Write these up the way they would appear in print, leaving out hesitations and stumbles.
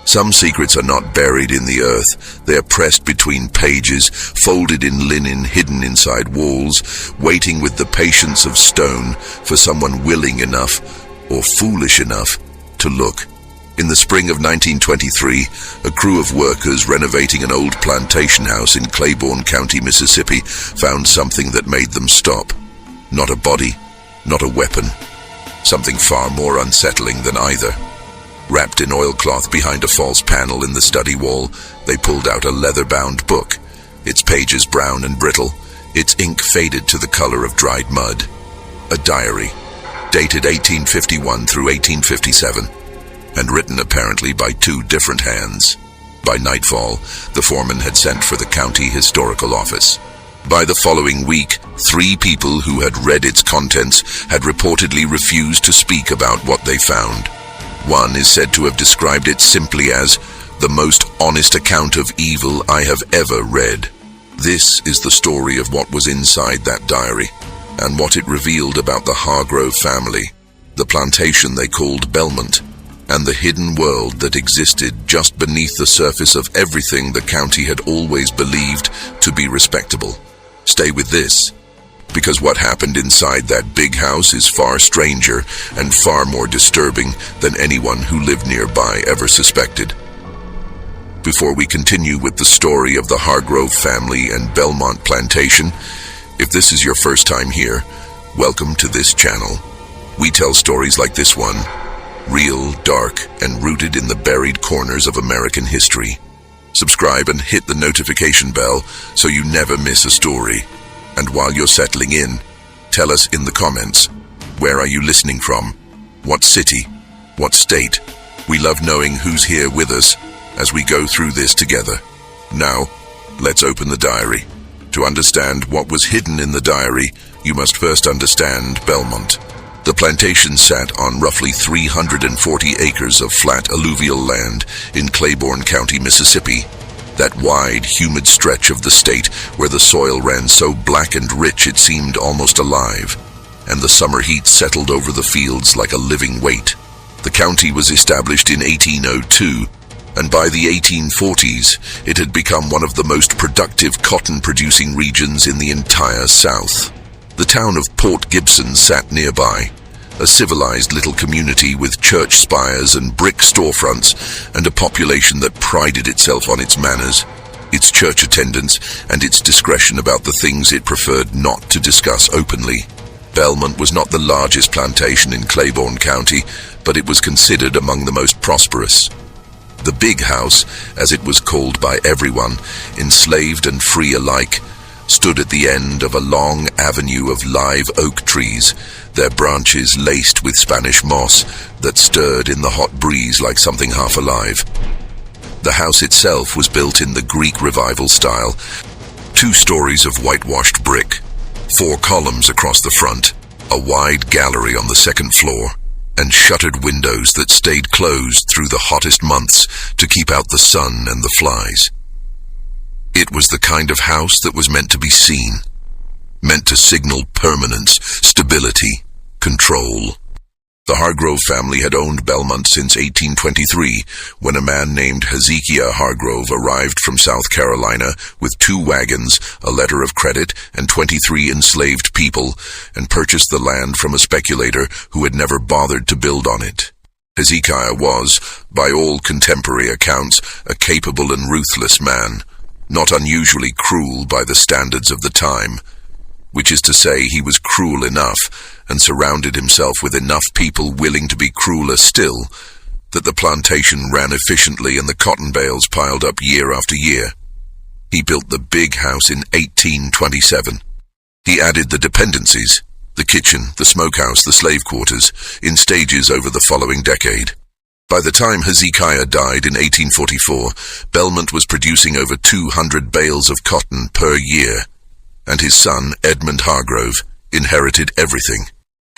Some secrets are not buried in the earth. They are pressed between pages, folded in linen, hidden inside walls, waiting with the patience of stone for someone willing enough or foolish enough to look. In the spring of 1923, a crew of workers renovating an old plantation house in Claiborne County, Mississippi, found something that made them stop. Not a body, not a weapon. Something far more unsettling than either. Wrapped in oilcloth behind a false panel in the study wall, they pulled out a leather-bound book, its pages brown and brittle, its ink faded to the color of dried mud. A diary, dated 1851 through 1857, and written apparently by two different hands. By nightfall, the foreman had sent for the county historical office. By the following week, 3 people who had read its contents had reportedly refused to speak about what they found. One is said to have described it simply as the most honest account of evil I have ever read. This is the story of what was inside that diary, and what it revealed about the Hargrove family, the plantation they called Belmont, and the hidden world that existed just beneath the surface of everything the county had always believed to be respectable. Stay with this, because what happened inside that big house is far stranger and far more disturbing than anyone who lived nearby ever suspected. Before we continue with the story of the Hargrove family and Belmont plantation, if this is your first time here, welcome to this channel. We tell stories like this one, real, dark, and rooted in the buried corners of American history. Subscribe and hit the notification bell so you never miss a story. And while you're settling in, tell us in the comments, where are you listening from? What city? What state? We love knowing who's here with us as we go through this together. Now, let's open the diary. To understand what was hidden in the diary, you must first understand Belmont. The plantation sat on roughly 340 acres of flat alluvial land in Claiborne County, Mississippi, that wide, humid stretch of the state where the soil ran so black and rich it seemed almost alive, and the summer heat settled over the fields like a living weight. The county was established in 1802, and by the 1840s, it had become one of the most productive cotton-producing regions in the entire South. The town of Port Gibson sat nearby, a civilized little community with church spires and brick storefronts, and a population that prided itself on its manners, its church attendance, and its discretion about the things it preferred not to discuss openly. Belmont was not the largest plantation in Claiborne County, but it was considered among the most prosperous. The Big House, as it was called by everyone, enslaved and free alike, stood at the end of a long avenue of live oak trees, their branches laced with Spanish moss that stirred in the hot breeze like something half alive. The house itself was built in the Greek Revival style, 2 stories of whitewashed brick, 4 columns across the front, a wide gallery on the second floor, and shuttered windows that stayed closed through the hottest months to keep out the sun and the flies. It was the kind of house that was meant to be seen, meant to signal permanence, stability, control. The Hargrove family had owned Belmont since 1823, when a man named Hezekiah Hargrove arrived from South Carolina with 2 wagons, a letter of credit, and 23 enslaved people, and purchased the land from a speculator who had never bothered to build on it. Hezekiah was, by all contemporary accounts, a capable and ruthless man, not unusually cruel by the standards of the time, which is to say he was cruel enough and surrounded himself with enough people willing to be crueler still, that the plantation ran efficiently and the cotton bales piled up year after year. He built the Big House in 1827. He added the dependencies, the kitchen, the smokehouse, the slave quarters, in stages over the following decade. By the time Hezekiah died in 1844, Belmont was producing over 200 bales of cotton per year, and his son, Edmund Hargrove, inherited everything.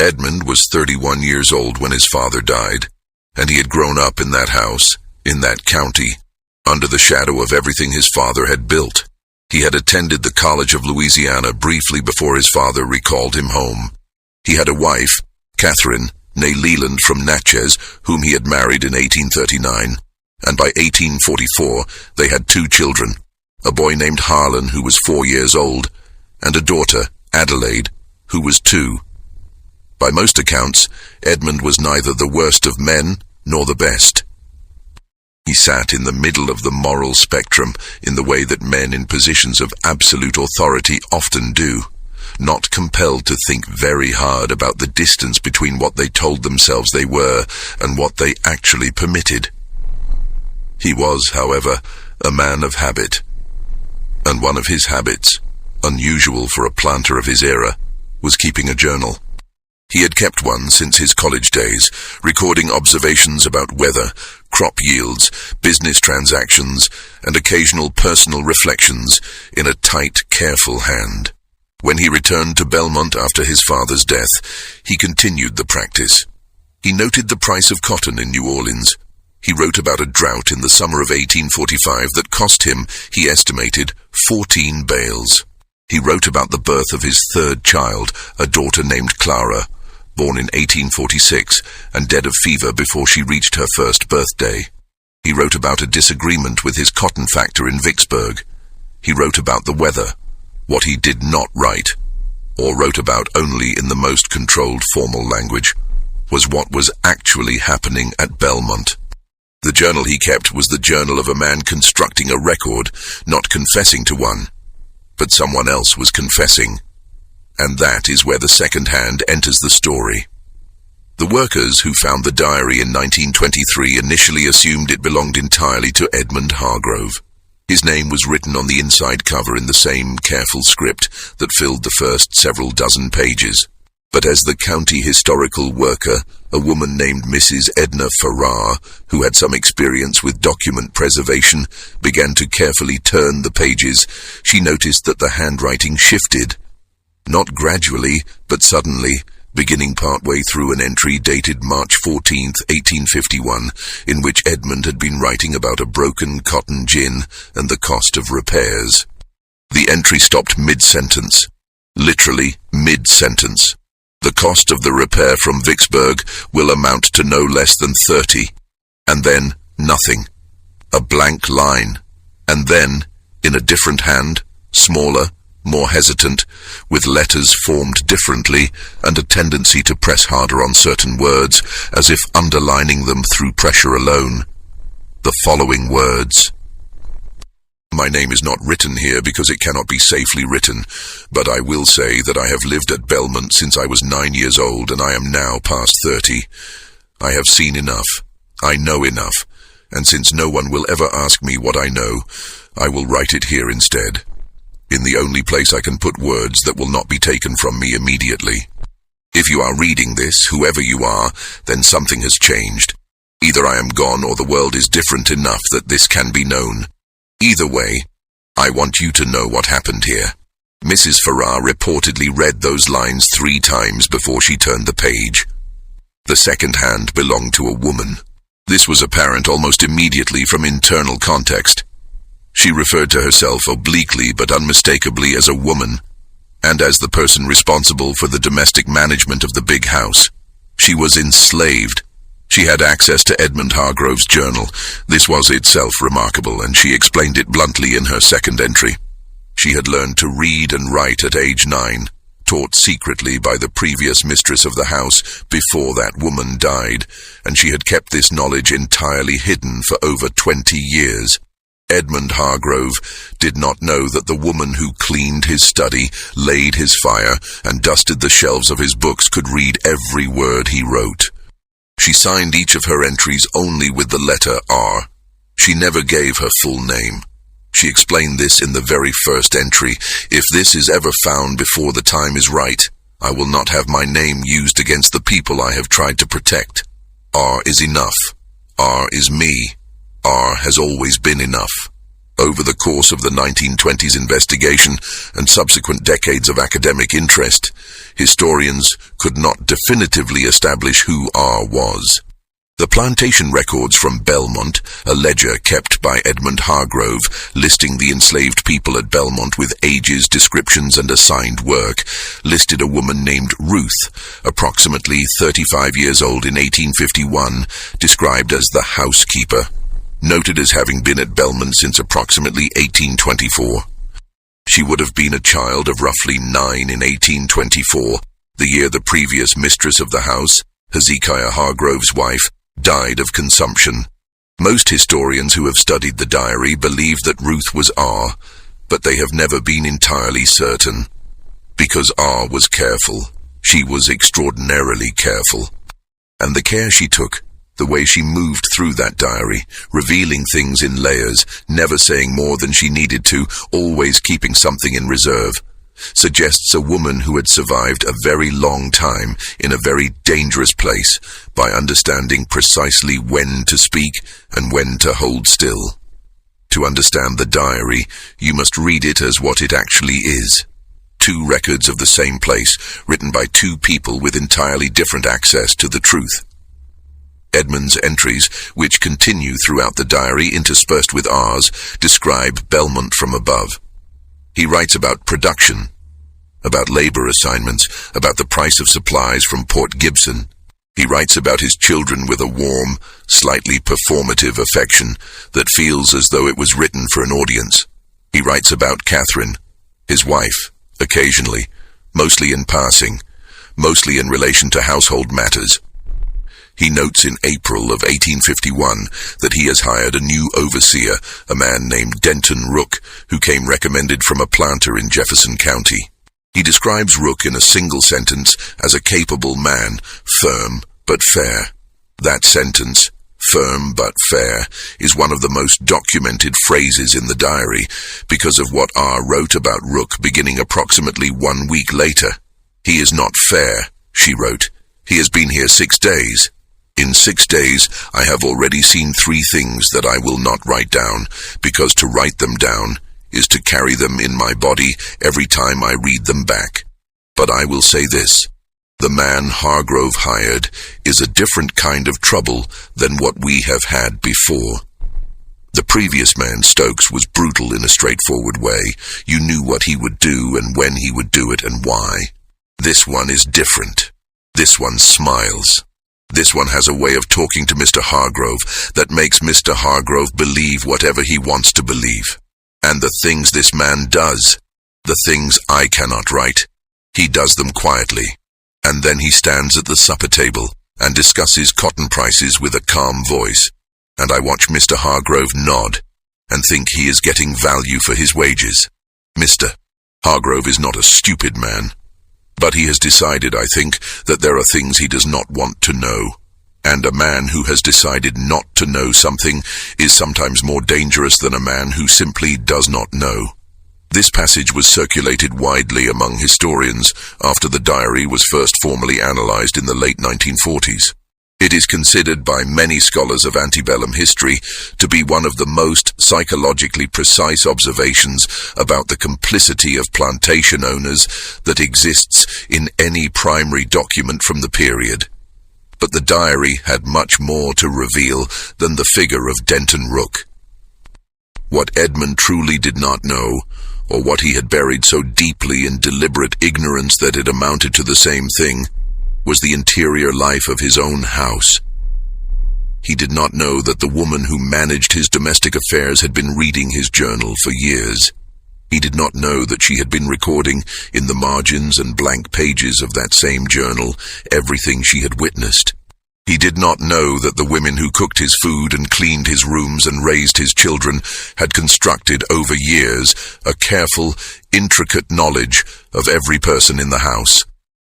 Edmund was 31 years old when his father died, and he had grown up in that house, in that county, under the shadow of everything his father had built. He had attended the College of Louisiana briefly before his father recalled him home. He had a wife, Catherine, née Leland from Natchez, whom he had married in 1839, and by 1844 they had 2 children, a boy named Harlan, who was 4 years old, and a daughter, Adelaide, who was 2. By most accounts, Edmund was neither the worst of men nor the best. He sat in the middle of the moral spectrum in the way that men in positions of absolute authority often do, not compelled to think very hard about the distance between what they told themselves they were and what they actually permitted. He was, however, a man of habit, and one of his habits, unusual for a planter of his era, was keeping a journal. He had kept one since his college days, recording observations about weather, crop yields, business transactions, and occasional personal reflections in a tight, careful hand. When he returned to Belmont after his father's death, he continued the practice. He noted the price of cotton in New Orleans. He wrote about a drought in the summer of 1845 that cost him, he estimated, 14 bales. He wrote about the birth of his 3rd child, a daughter named Clara, born in 1846 and dead of fever before she reached her 1st birthday. He wrote about a disagreement with his cotton factor in Vicksburg. He wrote about the weather. What he did not write, or wrote about only in the most controlled formal language, was what was actually happening at Belmont. The journal he kept was the journal of a man constructing a record, not confessing to one, but someone else was confessing. And that is where the second hand enters the story. The workers who found the diary in 1923 initially assumed it belonged entirely to Edmund Hargrove. His name was written on the inside cover in the same careful script that filled the first several dozen pages. But as the county historical worker, a woman named Mrs. Edna Farrar, who had some experience with document preservation, began to carefully turn the pages, she noticed that the handwriting shifted. Not gradually, but suddenly, beginning partway through an entry dated March 14, 1851, in which Edmund had been writing about a broken cotton gin and the cost of repairs. The entry stopped mid-sentence. Literally mid-sentence. The cost of the repair from Vicksburg will amount to no less than 30. And then, nothing. A blank line. And then, in a different hand, smaller, more hesitant, with letters formed differently and a tendency to press harder on certain words, as if underlining them through pressure alone, the following words. My name is not written here because it cannot be safely written, but I will say that I have lived at Belmont since I was 9 years old and I am now past 30. I have seen enough. I know enough. And since no one will ever ask me what I know, I will write it here instead, in the only place I can put words that will not be taken from me immediately. If you are reading this, whoever you are, then something has changed. Either I am gone or the world is different enough that this can be known. Either way, I want you to know what happened here. Mrs. Farrar reportedly read those lines 3 times before she turned the page. The second hand belonged to a woman. This was apparent almost immediately from internal context. She referred to herself obliquely but unmistakably as a woman, and as the person responsible for the domestic management of the big house. She was enslaved. She had access to Edmund Hargrove's journal. This was itself remarkable, and she explained it bluntly in her second entry. She had learned to read and write at age 9, taught secretly by the previous mistress of the house before that woman died, and she had kept this knowledge entirely hidden for over 20 years. Edmund Hargrove did not know that the woman who cleaned his study, laid his fire, and dusted the shelves of his books could read every word he wrote. She signed each of her entries only with the letter R. She never gave her full name. She explained this in the very first entry. If this is ever found before the time is right, I will not have my name used against the people I have tried to protect. R is enough. R is me. R has always been enough. Over the course of the 1920s investigation and subsequent decades of academic interest, historians could not definitively establish who R was. The plantation records from Belmont, a ledger kept by Edmund Hargrove, listing the enslaved people at Belmont with ages, descriptions, and assigned work, listed a woman named Ruth, approximately 35 years old in 1851, described as the housekeeper. noted as having been at Belmont since approximately 1824. She would have been a child of roughly 9 in 1824, the year the previous mistress of the house, Hezekiah Hargrove's wife, died of consumption. Most historians who have studied the diary believe that Ruth was R, but they have never been entirely certain. Because R was careful, she was extraordinarily careful. And the care she took, the way she moved through that diary, revealing things in layers, never saying more than she needed to, always keeping something in reserve, suggests a woman who had survived a very long time in a very dangerous place by understanding precisely when to speak and when to hold still. To understand the diary, you must read it as what it actually is. 2 records of the same place, written by 2 people with entirely different access to the truth. Edmund's entries, which continue throughout the diary interspersed with ours, describe Belmont from above. He writes about production, about labor assignments, about the price of supplies from Port Gibson. He writes about his children with a warm, slightly performative affection that feels as though it was written for an audience. He writes about Catherine, his wife, occasionally, mostly in passing, mostly in relation to household matters. He notes in April of 1851 that he has hired a new overseer, a man named Denton Rook, who came recommended from a planter in Jefferson County. He describes Rook in a single sentence as a capable man, firm but fair. That sentence, firm but fair, is one of the most documented phrases in the diary because of what R wrote about Rook beginning approximately 1 week later. "He is not fair," she wrote. "He has been here 6 days. In 6 days, I have already seen 3 things that I will not write down, because to write them down is to carry them in my body every time I read them back. But I will say this, the man Hargrove hired is a different kind of trouble than what we have had before. The previous man, Stokes, was brutal in a straightforward way. You knew what he would do and when he would do it and why. This one is different. This one smiles. This one has a way of talking to Mr. Hargrove that makes Mr. Hargrove believe whatever he wants to believe. And the things this man does, the things I cannot write, he does them quietly. And then he stands at the supper table and discusses cotton prices with a calm voice. And I watch Mr. Hargrove nod and think he is getting value for his wages. Mr. Hargrove is not a stupid man, but he has decided, I think, that there are things he does not want to know. And a man who has decided not to know something is sometimes more dangerous than a man who simply does not know. This passage was circulated widely among historians after the diary was first formally analyzed in the late 1940s. It is considered by many scholars of antebellum history to be one of the most psychologically precise observations about the complicity of plantation owners that exists in any primary document from the period. But the diary had much more to reveal than the figure of Denton Rook. What Edmund truly did not know, or what he had buried so deeply in deliberate ignorance that it amounted to the same thing, was the interior life of his own house. He did not know that the woman who managed his domestic affairs had been reading his journal for years. He did not know that she had been recording in the margins and blank pages of that same journal everything she had witnessed. He did not know that the women who cooked his food and cleaned his rooms and raised his children had constructed over years a careful, intricate knowledge of every person in the house,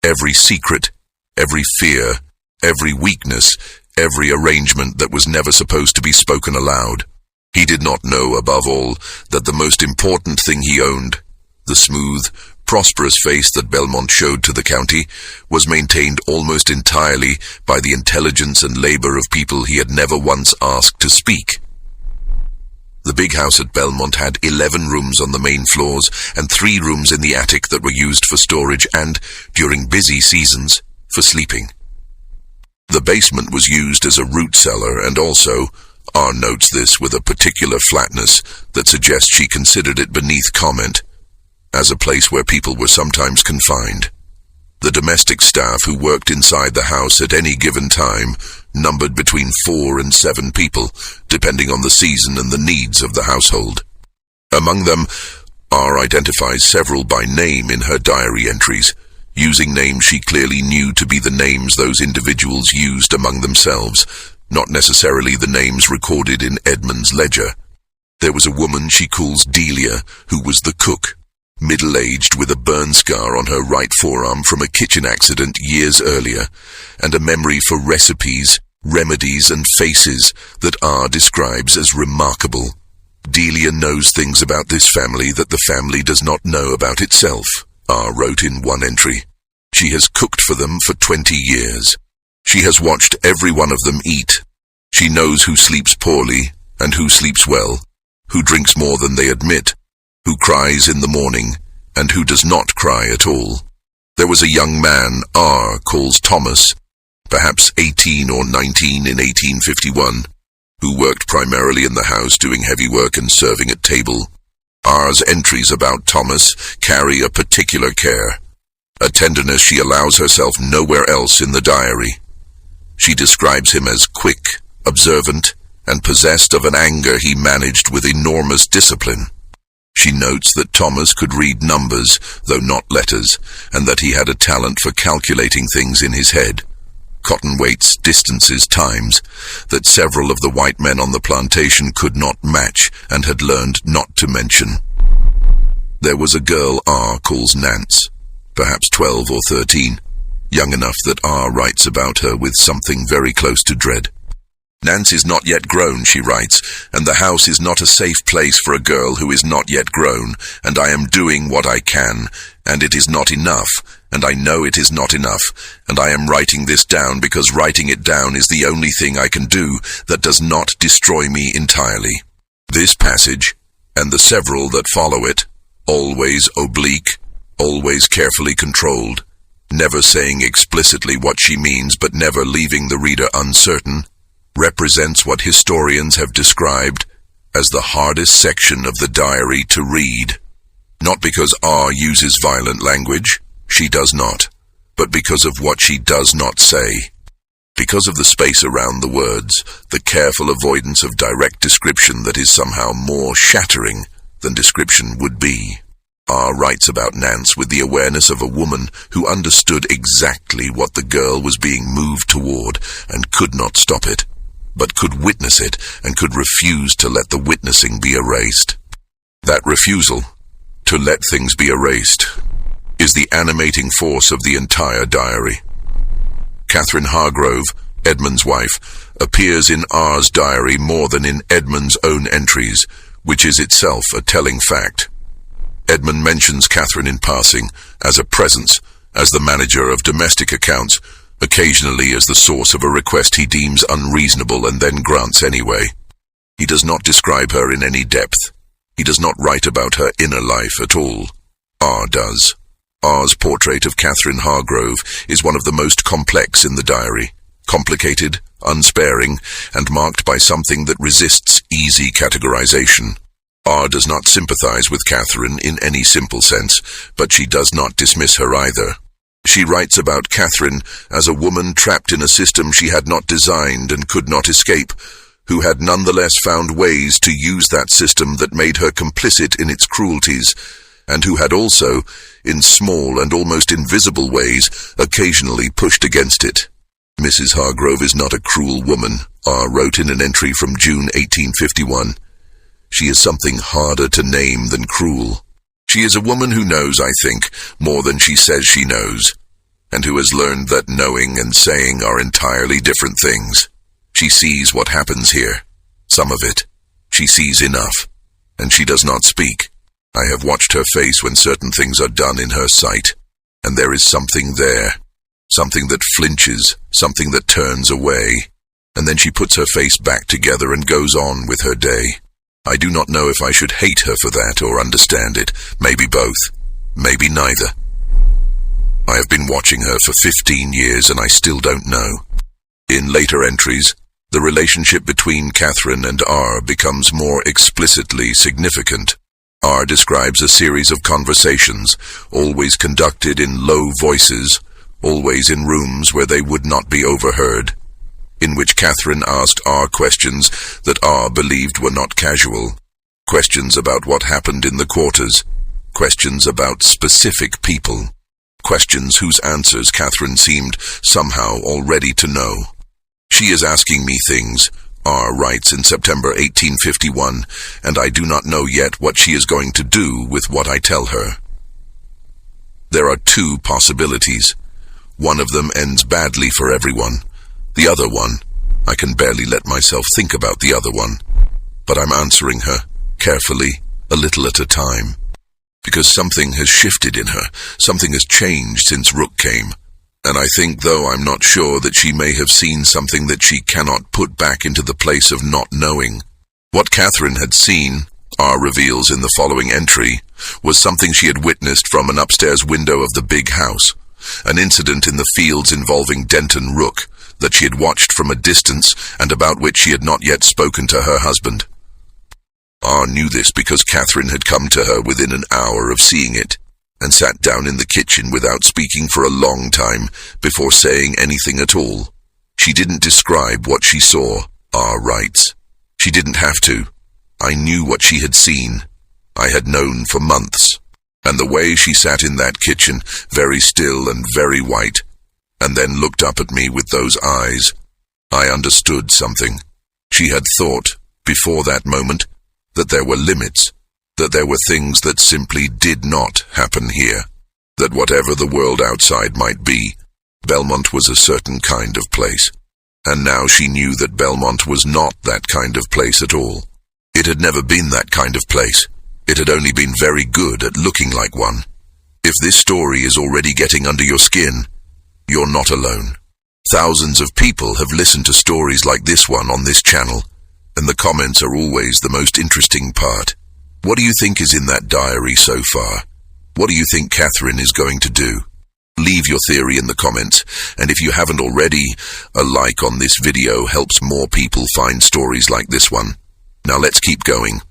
every secret, every fear, every weakness, every arrangement that was never supposed to be spoken aloud. He did not know, above all, that the most important thing he owned, the smooth, prosperous face that Belmont showed to the county, was maintained almost entirely by the intelligence and labor of people he had never once asked to speak. The big house at Belmont had 11 rooms on the main floors and 3 rooms in the attic that were used for storage and, during busy seasons, for sleeping. The basement was used as a root cellar and also, R notes this with a particular flatness that suggests she considered it beneath comment, as a place where people were sometimes confined. The domestic staff who worked inside the house at any given time numbered between 4 and 7 people, depending on the season and the needs of the household. Among them, R identifies several by name in her diary entries, using names she clearly knew to be the names those individuals used among themselves, not necessarily the names recorded in Edmund's ledger. There was a woman she calls Delia, who was the cook, middle-aged with a burn scar on her right forearm from a kitchen accident years earlier, and a memory for recipes, remedies and faces that R describes as remarkable. Delia knows things about this family that the family does not know about itself, R wrote in one entry. She has cooked for them for 20 years. She has watched every one of them eat. She knows who sleeps poorly and who sleeps well, who drinks more than they admit, who cries in the morning, and who does not cry at all. There was a young man R calls Thomas, perhaps 18 or 19 in 1851, who worked primarily in the house doing heavy work and serving at table. R's entries about Thomas carry a particular care, a tenderness she allows herself nowhere else in the diary. She describes him as quick, observant, and possessed of an anger he managed with enormous discipline. She notes that Thomas could read numbers, though not letters, and that he had a talent for calculating things in his head. Cotton weights, distances, times, that several of the white men on the plantation could not match and had learned not to mention. There was a girl R calls Nance, perhaps 12 or 13, young enough that R writes about her with something very close to dread. Nance is not yet grown, she writes, and the house is not a safe place for a girl who is not yet grown, and I am doing what I can, and it is not enough, and I know it is not enough, and I am writing this down because writing it down is the only thing I can do that does not destroy me entirely. This passage, and the several that follow it, always oblique, always carefully controlled, never saying explicitly what she means but never leaving the reader uncertain, represents what historians have described as the hardest section of the diary to read. Not because R uses violent language, she does not, but because of what she does not say. Because of the space around the words, the careful avoidance of direct description that is somehow more shattering than description would be. R writes about Nance with the awareness of a woman who understood exactly what the girl was being moved toward and could not stop it, but could witness it and could refuse to let the witnessing be erased. That refusal, to let things be erased, is the animating force of the entire diary. Catherine Hargrove, Edmund's wife, appears in R's diary more than in Edmund's own entries, which is itself a telling fact. Edmund mentions Catherine in passing, as a presence, as the manager of domestic accounts, occasionally as the source of a request he deems unreasonable and then grants anyway. He does not describe her in any depth. He does not write about her inner life at all. R does. R's portrait of Catherine Hargrove is one of the most complex in the diary, complicated, unsparing, and marked by something that resists easy categorization. R does not sympathize with Catherine in any simple sense, but she does not dismiss her either. She writes about Catherine as a woman trapped in a system she had not designed and could not escape, who had nonetheless found ways to use that system that made her complicit in its cruelties, and who had also, in small and almost invisible ways, occasionally pushed against it. Mrs. Hargrove is not a cruel woman, R wrote in an entry from June 1851. She is something harder to name than cruel. She is a woman who knows, I think, more than she says she knows, and who has learned that knowing and saying are entirely different things. She sees what happens here, some of it. She sees enough, and she does not speak. I have watched her face when certain things are done in her sight, and there is something there, something that flinches, something that turns away, and then she puts her face back together and goes on with her day. I do not know if I should hate her for that or understand it, maybe both, maybe neither. I have been watching her for 15 years and I still don't know. In later entries, the relationship between Catherine and R becomes more explicitly significant. R describes a series of conversations, always conducted in low voices, always in rooms where they would not be overheard. in which Catherine asked R questions that R believed were not casual. Questions about what happened in the quarters. Questions about specific people. Questions whose answers Catherine seemed somehow already to know. She is asking me things, R writes in September 1851, and I do not know yet what she is going to do with what I tell her. There are two possibilities. One of them ends badly for everyone. The other one, I can barely let myself think about the other one. But I'm answering her, carefully, a little at a time. Because something has shifted in her, something has changed since Rook came. And I think, though I'm not sure, that she may have seen something that she cannot put back into the place of not knowing. What Catherine had seen, R reveals in the following entry, was something she had witnessed from an upstairs window of the big house, an incident in the fields involving Denton Rook that she had watched from a distance and about which she had not yet spoken to her husband. R knew this because Catherine had come to her within an hour of seeing it, and sat down in the kitchen without speaking for a long time before saying anything at all. She didn't describe what she saw, R writes. She didn't have to. I knew what she had seen. I had known for months. And the way she sat in that kitchen, very still and very white, and then looked up at me with those eyes, I understood something. She had thought, before that moment, that there were limits, that there were things that simply did not happen here, that whatever the world outside might be, Belmont was a certain kind of place. And now she knew that Belmont was not that kind of place at all. It had never been that kind of place. It had only been very good at looking like one. If this story is already getting under your skin, you're not alone. Thousands of people have listened to stories like this one on this channel, and the comments are always the most interesting part. What do you think is in that diary so far? What do you think Catherine is going to do? Leave your theory in the comments, and if you haven't already, a like on this video helps more people find stories like this one. Now let's keep going.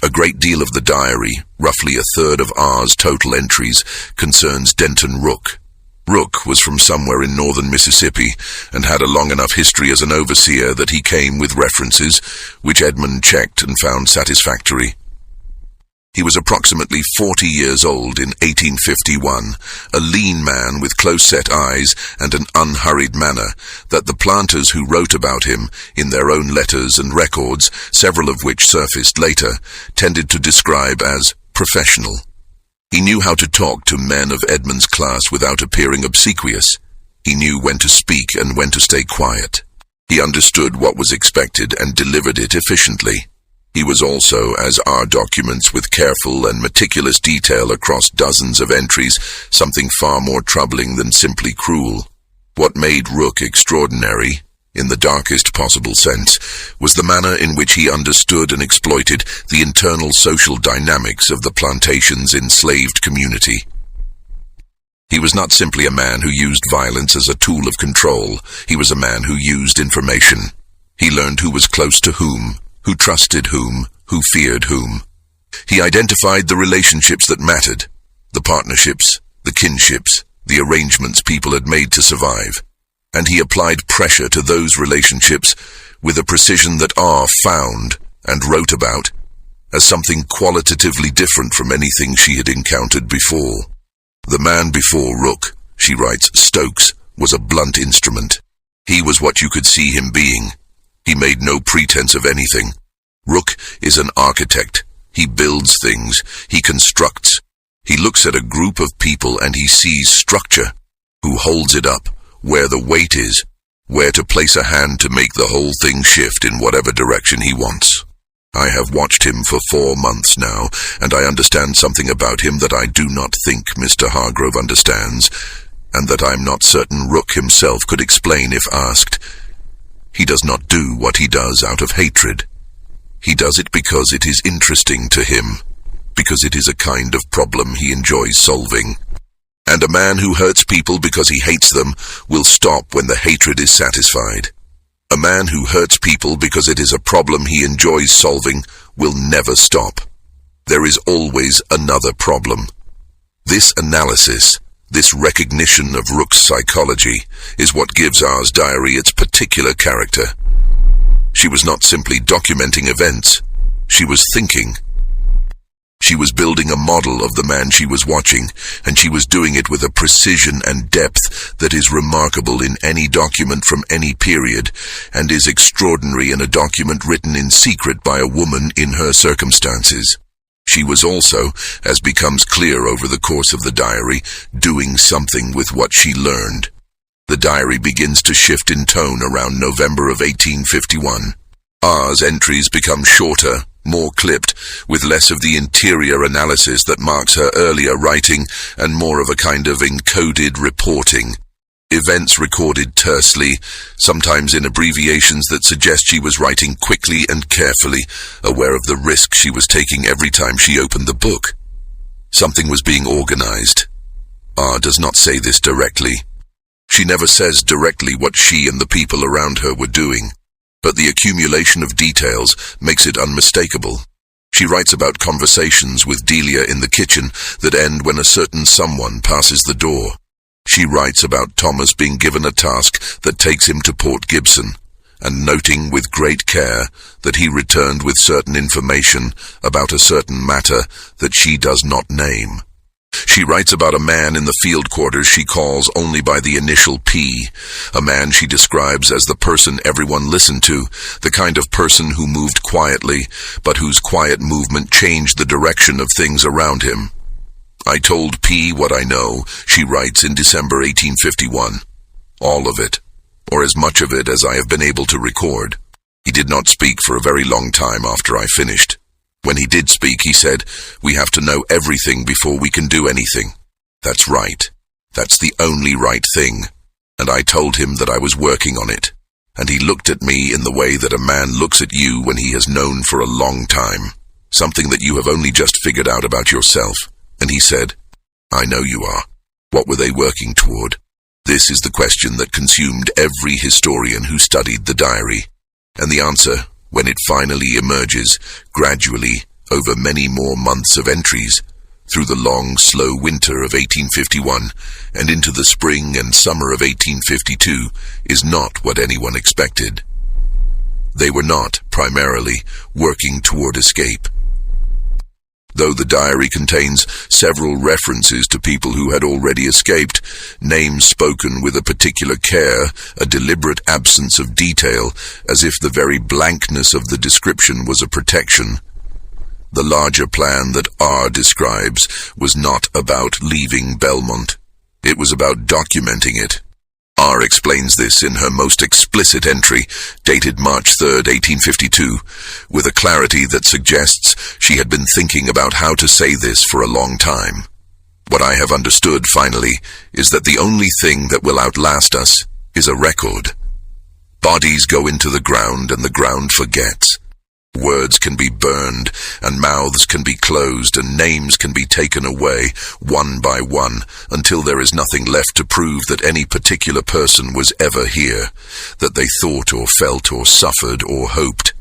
A great deal of the diary, roughly a third of R's total entries, concerns Denton Rook. Rook was from somewhere in northern Mississippi and had a long enough history as an overseer that he came with references, which Edmund checked and found satisfactory. He was approximately 40 years old in 1851, a lean man with close-set eyes and an unhurried manner that the planters who wrote about him in their own letters and records, several of which surfaced later, tended to describe as professional. He knew how to talk to men of Edmund's class without appearing obsequious. He knew when to speak and when to stay quiet. He understood what was expected and delivered it efficiently. He was also, as R documents with careful and meticulous detail across dozens of entries, something far more troubling than simply cruel. What made Rook extraordinary, in the darkest possible sense, was the manner in which he understood and exploited the internal social dynamics of the plantation's enslaved community. He was not simply a man who used violence as a tool of control. He was a man who used information. He learned who was close to whom, who trusted whom, who feared whom. He identified the relationships that mattered, the partnerships, the kinships, the arrangements people had made to survive, and he applied pressure to those relationships with a precision that R found and wrote about as something qualitatively different from anything she had encountered before. The man before Rook, she writes, Stokes, was a blunt instrument. He was what you could see him being. He made no pretense of anything. Rook is an architect. He builds things. He constructs. He looks at a group of people and he sees structure. Who holds it up, where the weight is, where to place a hand to make the whole thing shift in whatever direction he wants. I have watched him for 4 months now, and I understand something about him that I do not think Mr. Hargrove understands, and that I'm not certain Rook himself could explain if asked. He does not do what he does out of hatred. He does it because it is interesting to him, because it is a kind of problem he enjoys solving. And a man who hurts people because he hates them will stop when the hatred is satisfied. A man who hurts people because it is a problem he enjoys solving will never stop. There is always another problem. This analysis, This recognition of Rook's psychology is what gives R's diary its particular character. She was not simply documenting events, she was thinking. She was building a model of the man she was watching, and she was doing it with a precision and depth that is remarkable in any document from any period, and is extraordinary in a document written in secret by a woman in her circumstances. She was also, as becomes clear over the course of the diary, doing something with what she learned. The diary begins to shift in tone around November of 1851. R's entries become shorter, more clipped, with less of the interior analysis that marks her earlier writing and more of a kind of encoded reporting. Events recorded tersely, sometimes in abbreviations that suggest she was writing quickly and carefully, aware of the risk she was taking every time she opened the book. Something was being organized. R does not say this directly. She never says directly what she and the people around her were doing, but the accumulation of details makes it unmistakable. She writes about conversations with Delia in the kitchen that end when a certain someone passes the door. She writes about Thomas being given a task that takes him to Port Gibson, and noting with great care that he returned with certain information about a certain matter that she does not name. She writes about a man in the field quarters she calls only by the initial P, a man she describes as the person everyone listened to, the kind of person who moved quietly, but whose quiet movement changed the direction of things around him. I told P what I know, she writes in December 1851. All of it, or as much of it as I have been able to record. He did not speak for a very long time after I finished. When he did speak, he said, "We have to know everything before we can do anything." That's right. That's the only right thing. And I told him that I was working on it. And he looked at me in the way that a man looks at you when he has known for a long time, something that you have only just figured out about yourself. And he said, "I know you are. What were they working toward?" This is the question that consumed every historian who studied the diary. And the answer, when it finally emerges, gradually, over many more months of entries, through the long, slow winter of 1851 and into the spring and summer of 1852, is not what anyone expected. They were not, primarily, working toward escape. Though the diary contains several references to people who had already escaped, names spoken with a particular care, a deliberate absence of detail, as if the very blankness of the description was a protection. The larger plan that R describes was not about leaving Belmont. It was about documenting it. R explains this in her most explicit entry, dated March 3, 1852, with a clarity that suggests she had been thinking about how to say this for a long time. What I have understood, finally, is that the only thing that will outlast us is a record. Bodies go into the ground and the ground forgets. Words can be burned, and mouths can be closed, and names can be taken away, one by one, until there is nothing left to prove that any particular person was ever here, that they thought or felt or suffered or hoped.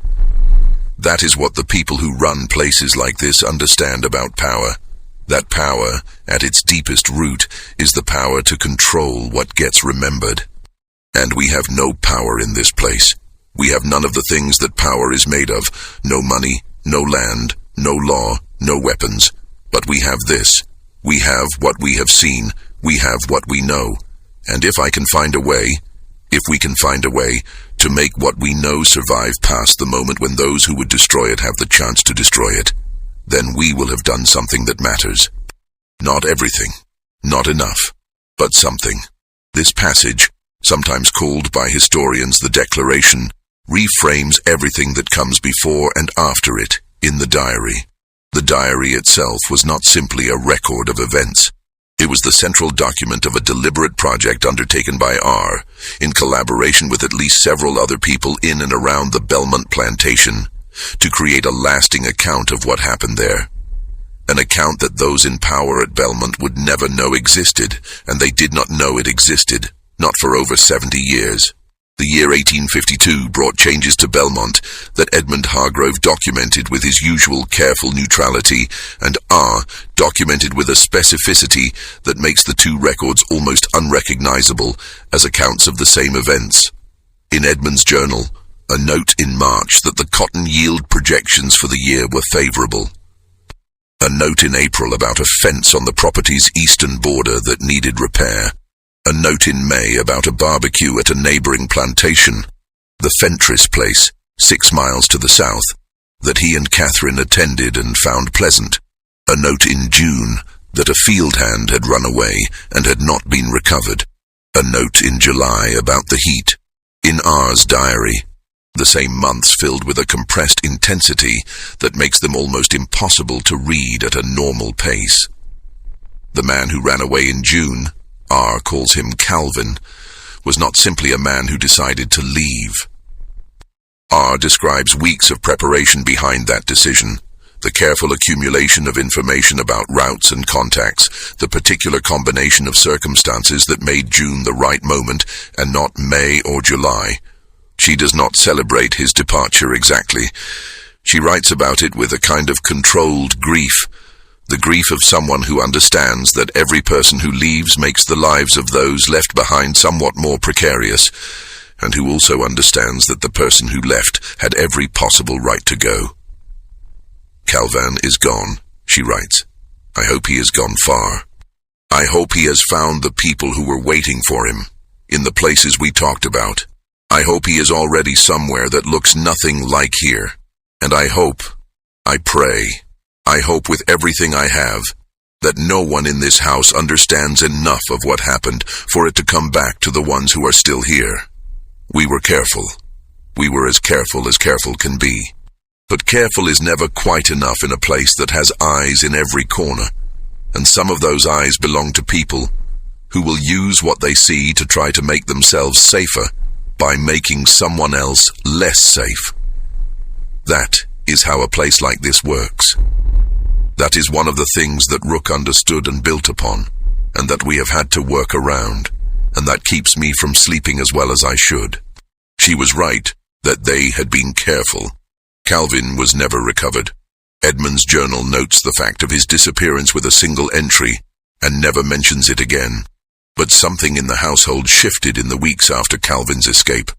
That is what the people who run places like this understand about power. That power, at its deepest root, is the power to control what gets remembered. And we have no power in this place. We have none of the things that power is made of, no money, no land, no law, no weapons. But we have this. We have what we have seen, we have what we know. And if we can find a way, to make what we know survive past the moment when those who would destroy it have the chance to destroy it, then we will have done something that matters. Not everything, not enough, but something. This passage, sometimes called by historians the Declaration, reframes everything that comes before and after it in the diary. The diary itself was not simply a record of events. It was the central document of a deliberate project undertaken by R, in collaboration with at least several other people in and around the Belmont plantation, to create a lasting account of what happened there. An account that those in power at Belmont would never know existed, and they did not know it existed, not for over 70 years. The year 1852 brought changes to Belmont that Edmund Hargrove documented with his usual careful neutrality, and R documented with a specificity that makes the two records almost unrecognizable as accounts of the same events. In Edmund's journal, a note in March that the cotton yield projections for the year were favorable. A note in April about a fence on the property's eastern border that needed repair. A note in May about a barbecue at a neighboring plantation, the Fentress place, 6 miles to the south, that he and Catherine attended and found pleasant. A note in June that a field hand had run away and had not been recovered. A note in July about the heat. In R's diary, the same months filled with a compressed intensity that makes them almost impossible to read at a normal pace. The man who ran away in June, R calls him Calvin, was not simply a man who decided to leave. R describes weeks of preparation behind that decision, the careful accumulation of information about routes and contacts, the particular combination of circumstances that made June the right moment and not May or July. She does not celebrate his departure exactly. She writes about it with a kind of controlled grief, the grief of someone who understands that every person who leaves makes the lives of those left behind somewhat more precarious, and who also understands that the person who left had every possible right to go. Calvin is gone, she writes. I hope he has gone far. I hope he has found the people who were waiting for him, in the places we talked about. I hope he is already somewhere that looks nothing like here. And I hope, I pray, I hope with everything I have, that no one in this house understands enough of what happened for it to come back to the ones who are still here. We were careful. We were as careful can be. But careful is never quite enough in a place that has eyes in every corner, and some of those eyes belong to people who will use what they see to try to make themselves safer by making someone else less safe. That is how a place like this works. That is one of the things that Rook understood and built upon, and that we have had to work around, and that keeps me from sleeping as well as I should. She was right that they had been careful. Calvin was never recovered. Edmund's journal notes the fact of his disappearance with a single entry, and never mentions it again. But something in the household shifted in the weeks after Calvin's escape.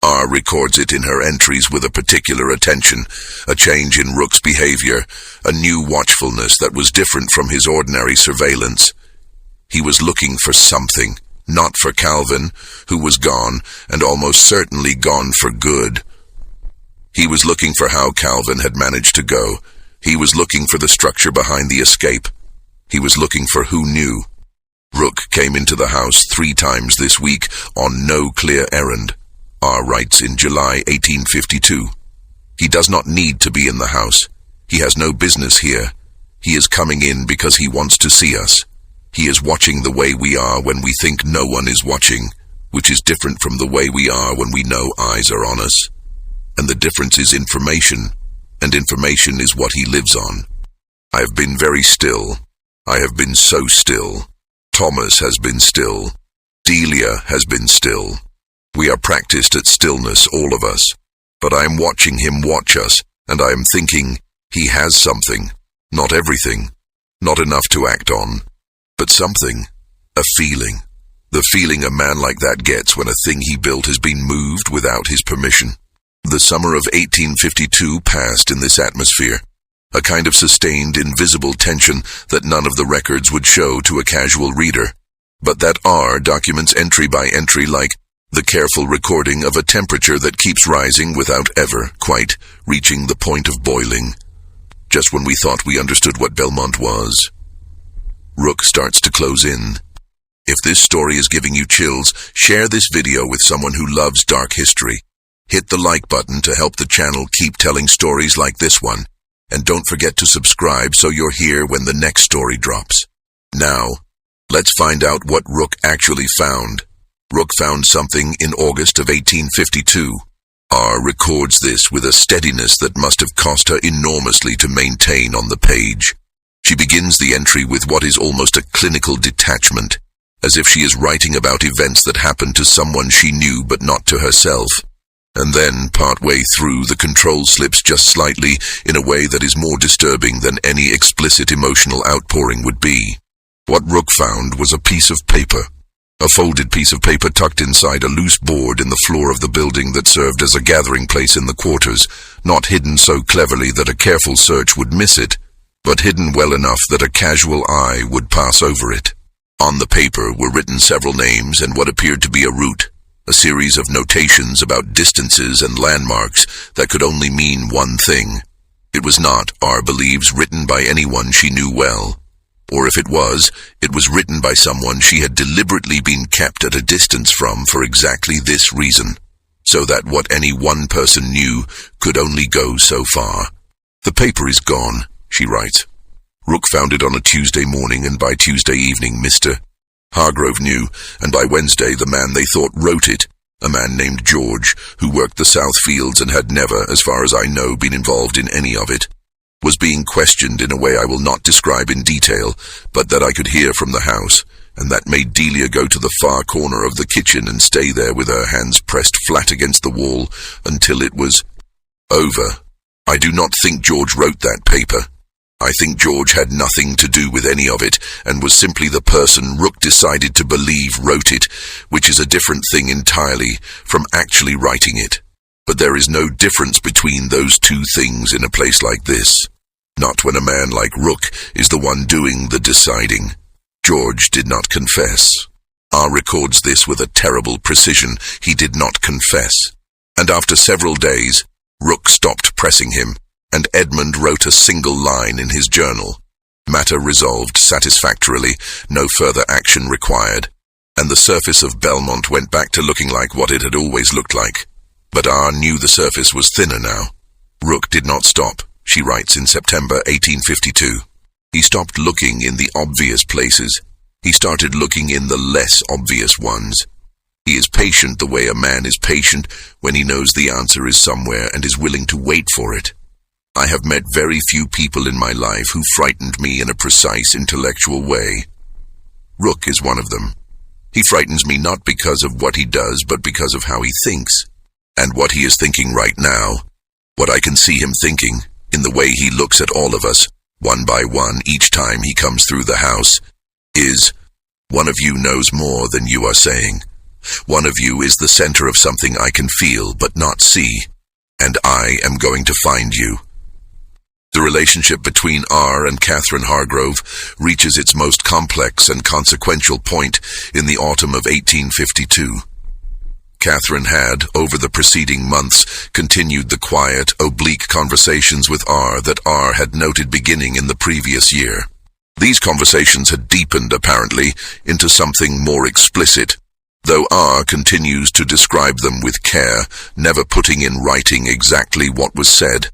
R records it in her entries with a particular attention, a change in Rook's behavior, a new watchfulness that was different from his ordinary surveillance. He was looking for something, not for Calvin, who was gone, and almost certainly gone for good. He was looking for how Calvin had managed to go. He was looking for the structure behind the escape. He was looking for who knew. Rook came into the house 3 times this week on no clear errand. R writes in July 1852. He does not need to be in the house. He has no business here. He is coming in because he wants to see us. He is watching the way we are when we think no one is watching, which is different from the way we are when we know eyes are on us. And the difference is information, and information is what he lives on. I have been very still. I have been so still. Thomas has been still. Delia has been still. We are practiced at stillness, all of us. But I am watching him watch us, and I am thinking, he has something. Not everything. Not enough to act on. But something. A feeling. The feeling a man like that gets when a thing he built has been moved without his permission. The summer of 1852 passed in this atmosphere. A kind of sustained, invisible tension that none of the records would show to a casual reader. But that R documents entry by entry like the careful recording of a temperature that keeps rising without ever quite reaching the point of boiling. Just when we thought we understood what Belmont was. Rook starts to close in. If this story is giving you chills, share this video with someone who loves dark history. Hit the like button to help the channel keep telling stories like this one. And don't forget to subscribe so you're here when the next story drops. Now, let's find out what Rook actually found. Rook found something in August of 1852. R records this with a steadiness that must have cost her enormously to maintain on the page. She begins the entry with what is almost a clinical detachment. as if she is writing about events that happened to someone she knew but not to herself. And then, partway through, the control slips just slightly in a way that is more disturbing than any explicit emotional outpouring would be. What Rook found was a piece of paper. A folded piece of paper tucked inside a loose board in the floor of the building that served as a gathering place in the quarters, not hidden so cleverly that a careful search would miss it, but hidden well enough that a casual eye would pass over it. On the paper were written several names and what appeared to be a route, a series of notations about distances and landmarks that could only mean one thing. It was not, R believes, written by anyone she knew well. Or if it was written by someone she had deliberately been kept at a distance from for exactly this reason, so that what any one person knew could only go so far. The paper is gone, she writes. Rook found it on a Tuesday morning, and by Tuesday evening Mr. Hargrove knew, and by Wednesday the man they thought wrote it, a man named George, who worked the South Fields and had never, as far as I know, been involved in any of it, was being questioned in a way I will not describe in detail, but that I could hear from the house, and that made Delia go to the far corner of the kitchen and stay there with her hands pressed flat against the wall until it was over. I do not think George wrote that paper. I think George had nothing to do with any of it, and was simply the person Rook decided to believe wrote it, which is a different thing entirely from actually writing it. But there is no difference between those two things in a place like this. Not when a man like Rook is the one doing the deciding. George did not confess. R records this with a terrible precision. He did not confess. And after several days, Rook stopped pressing him, and Edmund wrote a single line in his journal. Matter resolved satisfactorily, no further action required, and the surface of Belmont went back to looking like what it had always looked like. But R knew the surface was thinner now. Rook did not stop, she writes in September 1852. He stopped looking in the obvious places. He started looking in the less obvious ones. He is patient the way a man is patient when he knows the answer is somewhere and is willing to wait for it. I have met very few people in my life who frightened me in a precise intellectual way. Rook is one of them. He frightens me not because of what he does, but because of how he thinks. And what he is thinking right now, what I can see him thinking, in the way he looks at all of us, one by one each time he comes through the house, is, one of you knows more than you are saying. One of you is the center of something I can feel but not see, and I am going to find you. The relationship between R and Catherine Hargrove reaches its most complex and consequential point in the autumn of 1852. Catherine had, over the preceding months, continued the quiet, oblique conversations with R that R had noted beginning in the previous year. These conversations had deepened, apparently, into something more explicit, though R continues to describe them with care, never putting in writing exactly what was said.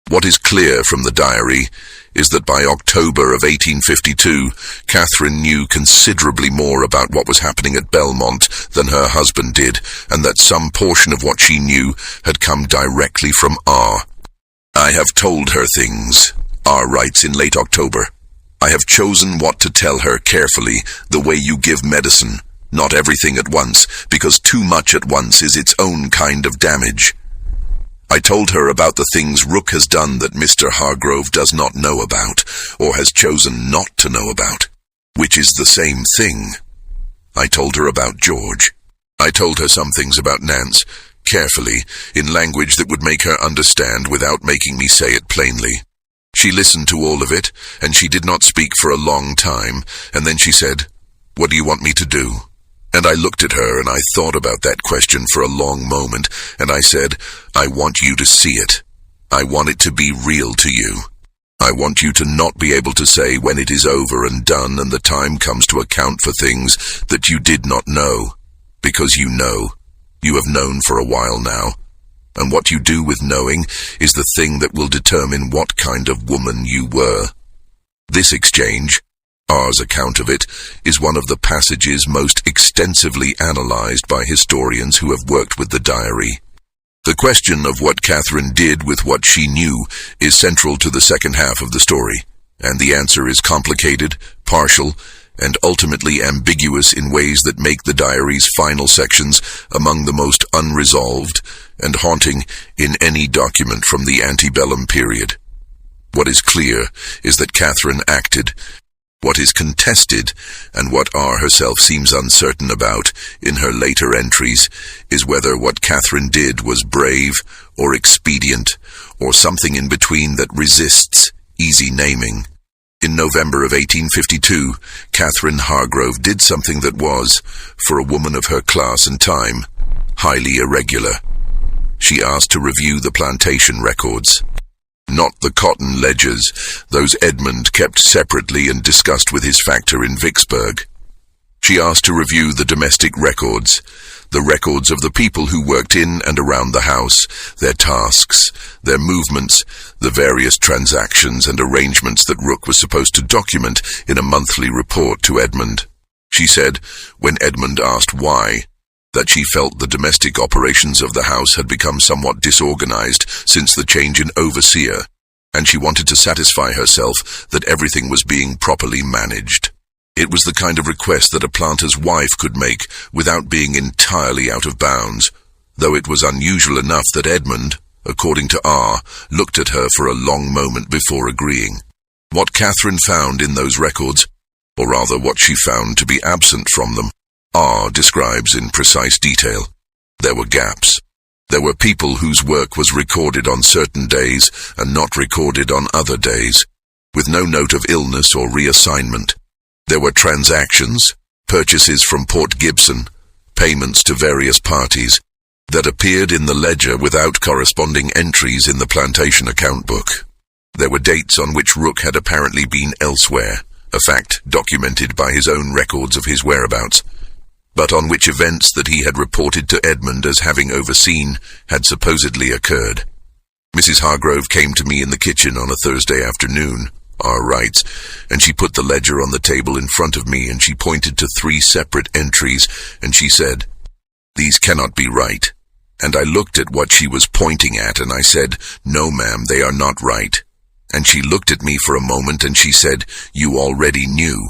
What is clear from the diary is that by October of 1852, Catherine knew considerably more about what was happening at Belmont than her husband did, and that some portion of what she knew had come directly from R. I have told her things, R writes in late October. I have chosen what to tell her carefully, the way you give medicine, not everything at once, because too much at once is its own kind of damage. I told her about the things Rook has done that Mr. Hargrove does not know about, or has chosen not to know about, which is the same thing. I told her about George. I told her some things about Nance, carefully, in language that would make her understand without making me say it plainly. She listened to all of it, and she did not speak for a long time, and then she said, "What do you want me to do?" And I looked at her and I thought about that question for a long moment, and I said, I want you to see it. I want it to be real to you. I want you to not be able to say when it is over and done and the time comes to account for things that you did not know, because you know. You have known for a while now. And what you do with knowing is the thing that will determine what kind of woman you were. This exchange, R's account of it, is one of the passages most extensively analyzed by historians who have worked with the diary. The question of what Catherine did with what she knew is central to the second half of the story, and the answer is complicated, partial, and ultimately ambiguous in ways that make the diary's final sections among the most unresolved and haunting in any document from the antebellum period. What is clear is that Catherine acted. What is contested, and what R herself seems uncertain about in her later entries, is whether what Catherine did was brave or expedient, or something in between that resists easy naming. In November of 1852, Catherine Hargrove did something that was, for a woman of her class and time, highly irregular. She asked to review the plantation records. Not the cotton ledgers, those Edmund kept separately and discussed with his factor in Vicksburg. She asked to review the domestic records, the records of the people who worked in and around the house, their tasks, their movements, the various transactions and arrangements that Rook was supposed to document in a monthly report to Edmund. She said, when Edmund asked why, that she felt the domestic operations of the house had become somewhat disorganized since the change in overseer, and she wanted to satisfy herself that everything was being properly managed. It was the kind of request that a planter's wife could make without being entirely out of bounds, though it was unusual enough that Edmund, according to R, looked at her for a long moment before agreeing. What Catherine found in those records, or rather what she found to be absent from them, R describes in precise detail. There were gaps. There were people whose work was recorded on certain days and not recorded on other days, with no note of illness or reassignment. There were transactions, purchases from Port Gibson, payments to various parties, that appeared in the ledger without corresponding entries in the plantation account book. There were dates on which Rook had apparently been elsewhere, a fact documented by his own records of his whereabouts, but on which events that he had reported to Edmund as having overseen had supposedly occurred. Mrs. Hargrove came to me in the kitchen on a Thursday afternoon, R writes, and she put the ledger on the table in front of me and she pointed to 3 separate entries and she said, "These cannot be right." And I looked at what she was pointing at and I said, "No, ma'am, they are not right." And she looked at me for a moment and she said, "You already knew."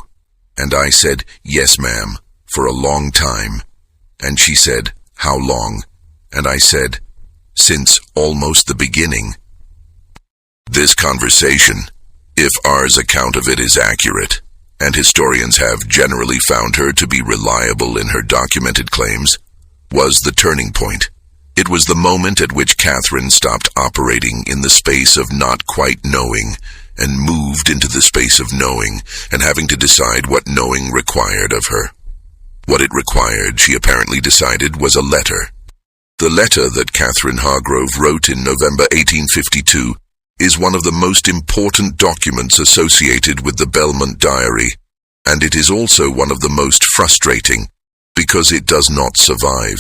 And I said, "Yes, ma'am, for a long time." And she said, "How long?" And I said, "Since almost the beginning." This conversation, if R's account of it is accurate, and historians have generally found her to be reliable in her documented claims, was the turning point. It was the moment at which Catherine stopped operating in the space of not quite knowing and moved into the space of knowing and having to decide what knowing required of her. What it required, she apparently decided, was a letter. The letter that Catherine Hargrove wrote in November 1852 is one of the most important documents associated with the Belmont Diary, and it is also one of the most frustrating, because it does not survive.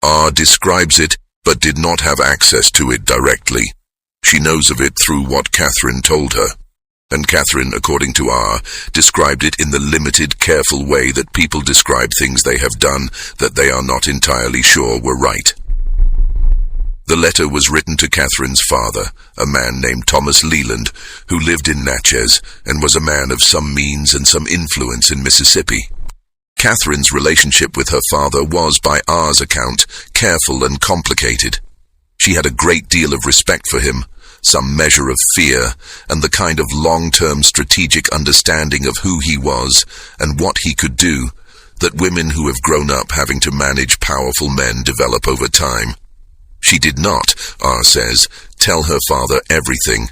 R describes it, but did not have access to it directly. She knows of it through what Catherine told her, and Catherine, according to R, described it in the limited, careful way that people describe things they have done that they are not entirely sure were right. The letter was written to Catherine's father, a man named Thomas Leland, who lived in Natchez and was a man of some means and some influence in Mississippi. Catherine's relationship with her father was, by R's account, careful and complicated. She had a great deal of respect for him, some measure of fear, and the kind of long-term strategic understanding of who he was and what he could do that women who have grown up having to manage powerful men develop over time. She did not, R says, tell her father everything.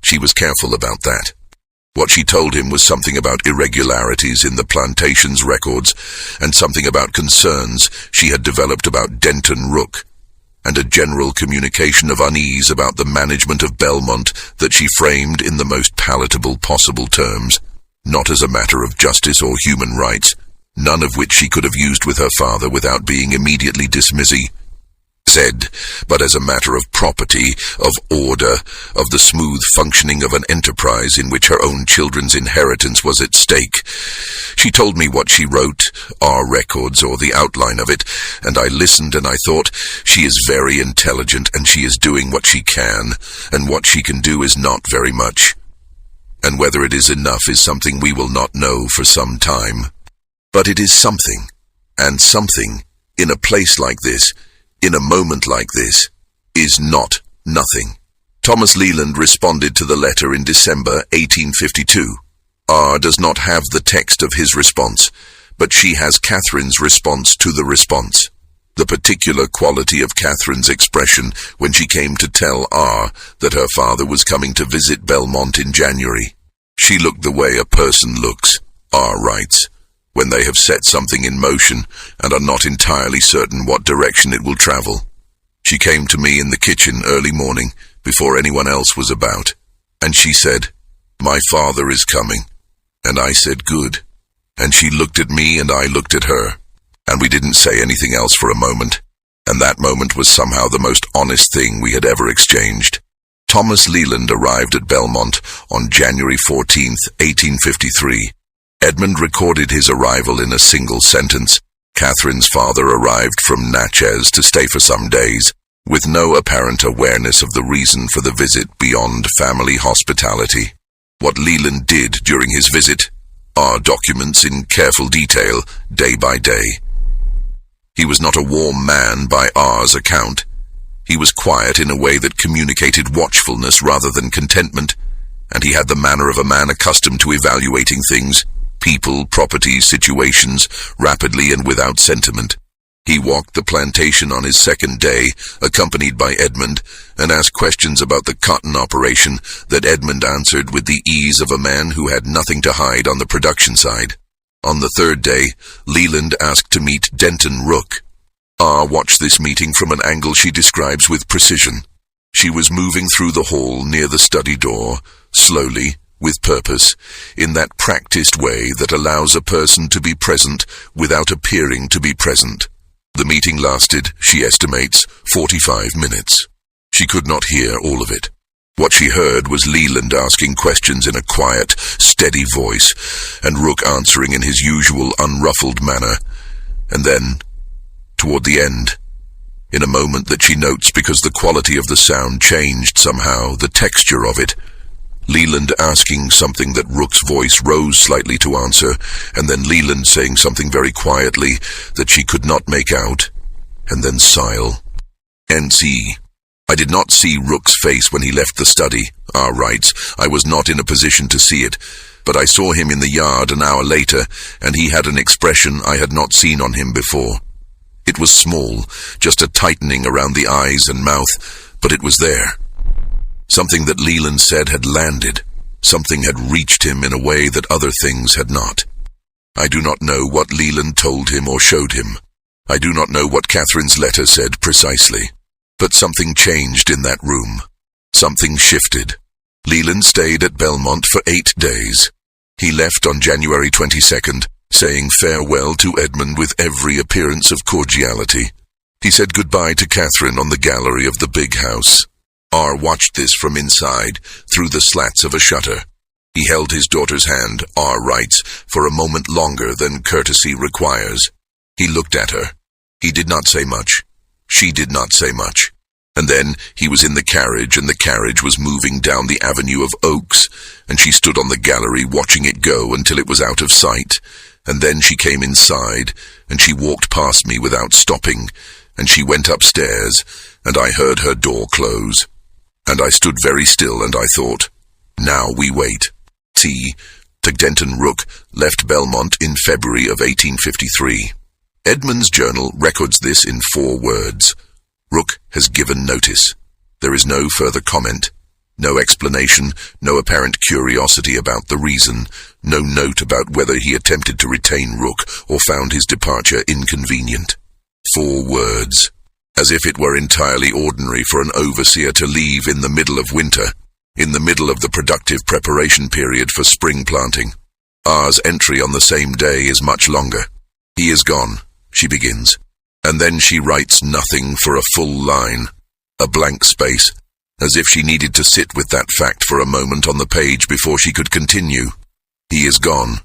She was careful about that. What she told him was something about irregularities in the plantation's records and something about concerns she had developed about Denton Rook, and a general communication of unease about the management of Belmont that she framed in the most palatable possible terms, not as a matter of justice or human rights, none of which she could have used with her father without being immediately dismissed, but as a matter of property, of order, of the smooth functioning of an enterprise in which her own children's inheritance was at stake. She told me what she wrote, our records, or the outline of it, and I listened and I thought, she is very intelligent and she is doing what she can, and what she can do is not very much. And when whether it is enough is something we will not know for some time. But it is something, and something, in a place like this, in a moment like this, is not nothing. Thomas Leland responded to the letter in December 1852. R does not have the text of his response, but she has Catherine's response to the response. The particular quality of Catherine's expression when she came to tell R that her father was coming to visit Belmont in January. She looked the way a person looks, R writes, when they have set something in motion and are not entirely certain what direction it will travel. She came to me in the kitchen early morning, before anyone else was about, and she said, "My father is coming." And I said, "Good." And she looked at me and I looked at her, and we didn't say anything else for a moment, and that moment was somehow the most honest thing we had ever exchanged. Thomas Leland arrived at Belmont on January 14th, 1853. Edmund recorded his arrival in a single sentence. Catherine's father arrived from Natchez to stay for some days, with no apparent awareness of the reason for the visit beyond family hospitality. What Leland did during his visit are documents in careful detail, day by day. He was not a warm man by R's account. He was quiet in a way that communicated watchfulness rather than contentment, and he had the manner of a man accustomed to evaluating things, people, properties, situations, rapidly and without sentiment. He walked the plantation on his second day, accompanied by Edmund, and asked questions about the cotton operation that Edmund answered with the ease of a man who had nothing to hide on the production side. On the third day, Leland asked to meet Denton Rook. R watched this meeting from an angle she describes with precision. She was moving through the hall near the study door, slowly, with purpose, in that practiced way that allows a person to be present without appearing to be present. The meeting lasted, she estimates, 45 minutes. She could not hear all of it. What she heard was Leland asking questions in a quiet, steady voice, and Rook answering in his usual unruffled manner. And then, toward the end, in a moment that she notes because the quality of the sound changed somehow, the texture of it, Leland asking something that Rook's voice rose slightly to answer, and then Leland saying something very quietly that she could not make out, and then Sile. N.C. I did not see Rook's face when he left the study, R writes. I was not in a position to see it, but I saw him in the yard an hour later, and he had an expression I had not seen on him before. It was small, just a tightening around the eyes and mouth, but it was there. Something that Leland said had landed. Something had reached him in a way that other things had not. I do not know what Leland told him or showed him. I do not know what Catherine's letter said precisely. But something changed in that room. Something shifted. Leland stayed at Belmont for 8 days. He left on January 22nd, saying farewell to Edmund with every appearance of cordiality. He said goodbye to Catherine on the gallery of the big house. R watched this from inside, through the slats of a shutter. He held his daughter's hand, R writes, for a moment longer than courtesy requires. He looked at her. He did not say much. She did not say much. And then he was in the carriage, and the carriage was moving down the avenue of oaks, and she stood on the gallery watching it go until it was out of sight. And then she came inside, and she walked past me without stopping, and she went upstairs, and I heard her door close. And I stood very still, and I thought, now we wait. T. Denton Rook left Belmont in February of 1853. Edmund's journal records this in 4 words. Rook has given notice. There is no further comment, no explanation, no apparent curiosity about the reason, no note about whether he attempted to retain Rook or found his departure inconvenient. 4 words. As if it were entirely ordinary for an overseer to leave in the middle of winter, in the middle of the productive preparation period for spring planting. R's entry on the same day is much longer. He is gone, she begins, and then she writes nothing for a full line, a blank space, as if she needed to sit with that fact for a moment on the page before she could continue. He is gone.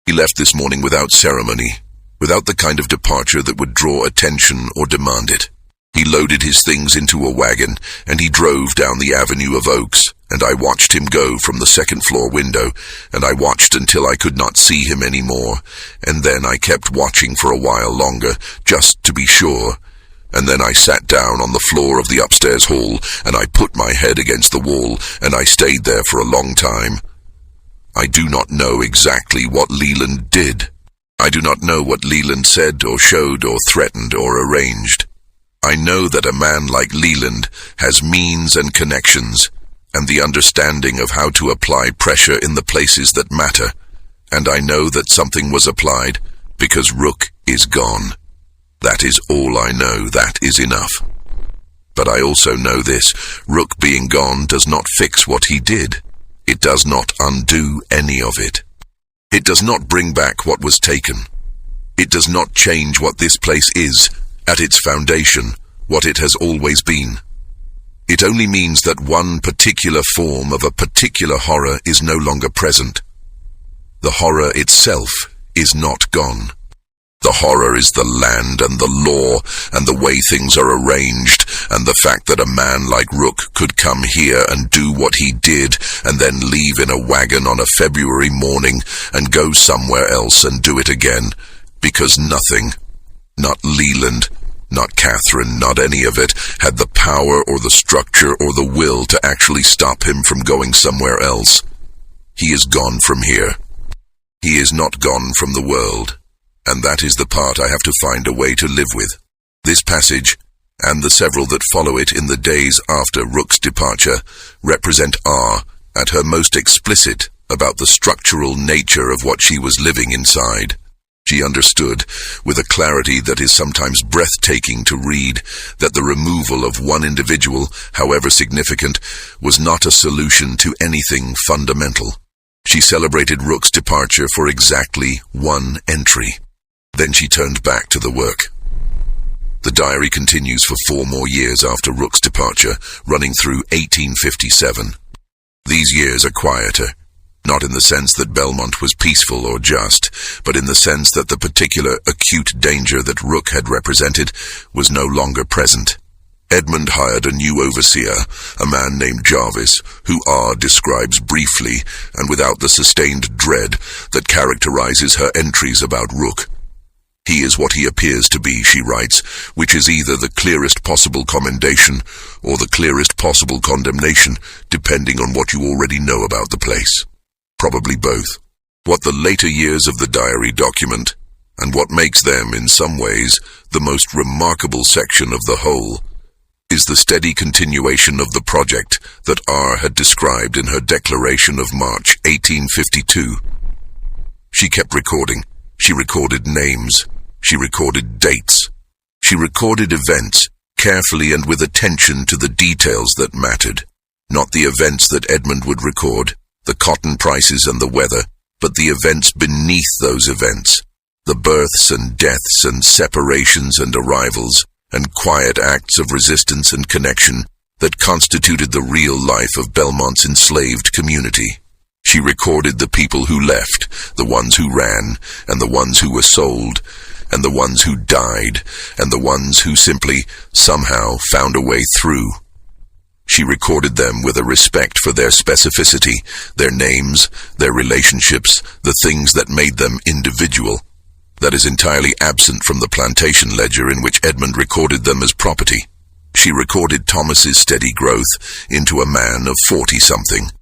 He left this morning without ceremony, without the kind of departure that would draw attention or demand it. He loaded his things into a wagon, and he drove down the avenue of oaks, and I watched him go from the second-floor window, and I watched until I could not see him anymore, and then I kept watching for a while longer, just to be sure. And then I sat down on the floor of the upstairs hall, and I put my head against the wall, and I stayed there for a long time. I do not know exactly what Leland did. I do not know what Leland said or showed or threatened or arranged. I know that a man like Leland has means and connections, and the understanding of how to apply pressure in the places that matter, and I know that something was applied because Rook is gone. That is all I know. That is enough. But I also know this: Rook being gone does not fix what he did. It does not undo any of it. It does not bring back what was taken. It does not change what this place is, at its foundation, what it has always been. It only means that one particular form of a particular horror is no longer present. The horror itself is not gone. The horror is the land and the law and the way things are arranged, and the fact that a man like Rook could come here and do what he did and then leave in a wagon on a February morning and go somewhere else and do it again, because nothing, not Leland, not Catherine, not any of it, had the power or the structure or the will to actually stop him from going somewhere else. He is gone from here. He is not gone from the world. And that is the part I have to find a way to live with. This passage, and the several that follow it in the days after Rook's departure, represent R at her most explicit about the structural nature of what she was living inside. She understood, with a clarity that is sometimes breathtaking to read, that the removal of one individual, however significant, was not a solution to anything fundamental. She celebrated Rook's departure for exactly one entry. Then she turned back to the work. The diary continues for 4 more years after Rook's departure, running through 1857. These years are quieter, not in the sense that Belmont was peaceful or just, but in the sense that the particular acute danger that Rook had represented was no longer present. Edmund hired a new overseer, a man named Jarvis, who R describes briefly and without the sustained dread that characterizes her entries about Rook. He is what he appears to be, she writes, which is either the clearest possible commendation or the clearest possible condemnation, depending on what you already know about the place. Probably both. What the later years of the diary document, and what makes them, in some ways, the most remarkable section of the whole, is the steady continuation of the project that R had described in her declaration of March 1852. She kept recording. She recorded names. She recorded dates. She recorded events, carefully and with attention to the details that mattered. Not the events that Edmund would record, the cotton prices and the weather, but the events beneath those events, the births and deaths and separations and arrivals, and quiet acts of resistance and connection that constituted the real life of Belmont's enslaved community. She recorded the people who left, the ones who ran, and the ones who were sold, and the ones who died, and the ones who simply, somehow, found a way through. She recorded them with a respect for their specificity, their names, their relationships, the things that made them individual. That is entirely absent from the plantation ledger in which Edmund recorded them as property. She recorded Thomas's steady growth into a man of 40-something,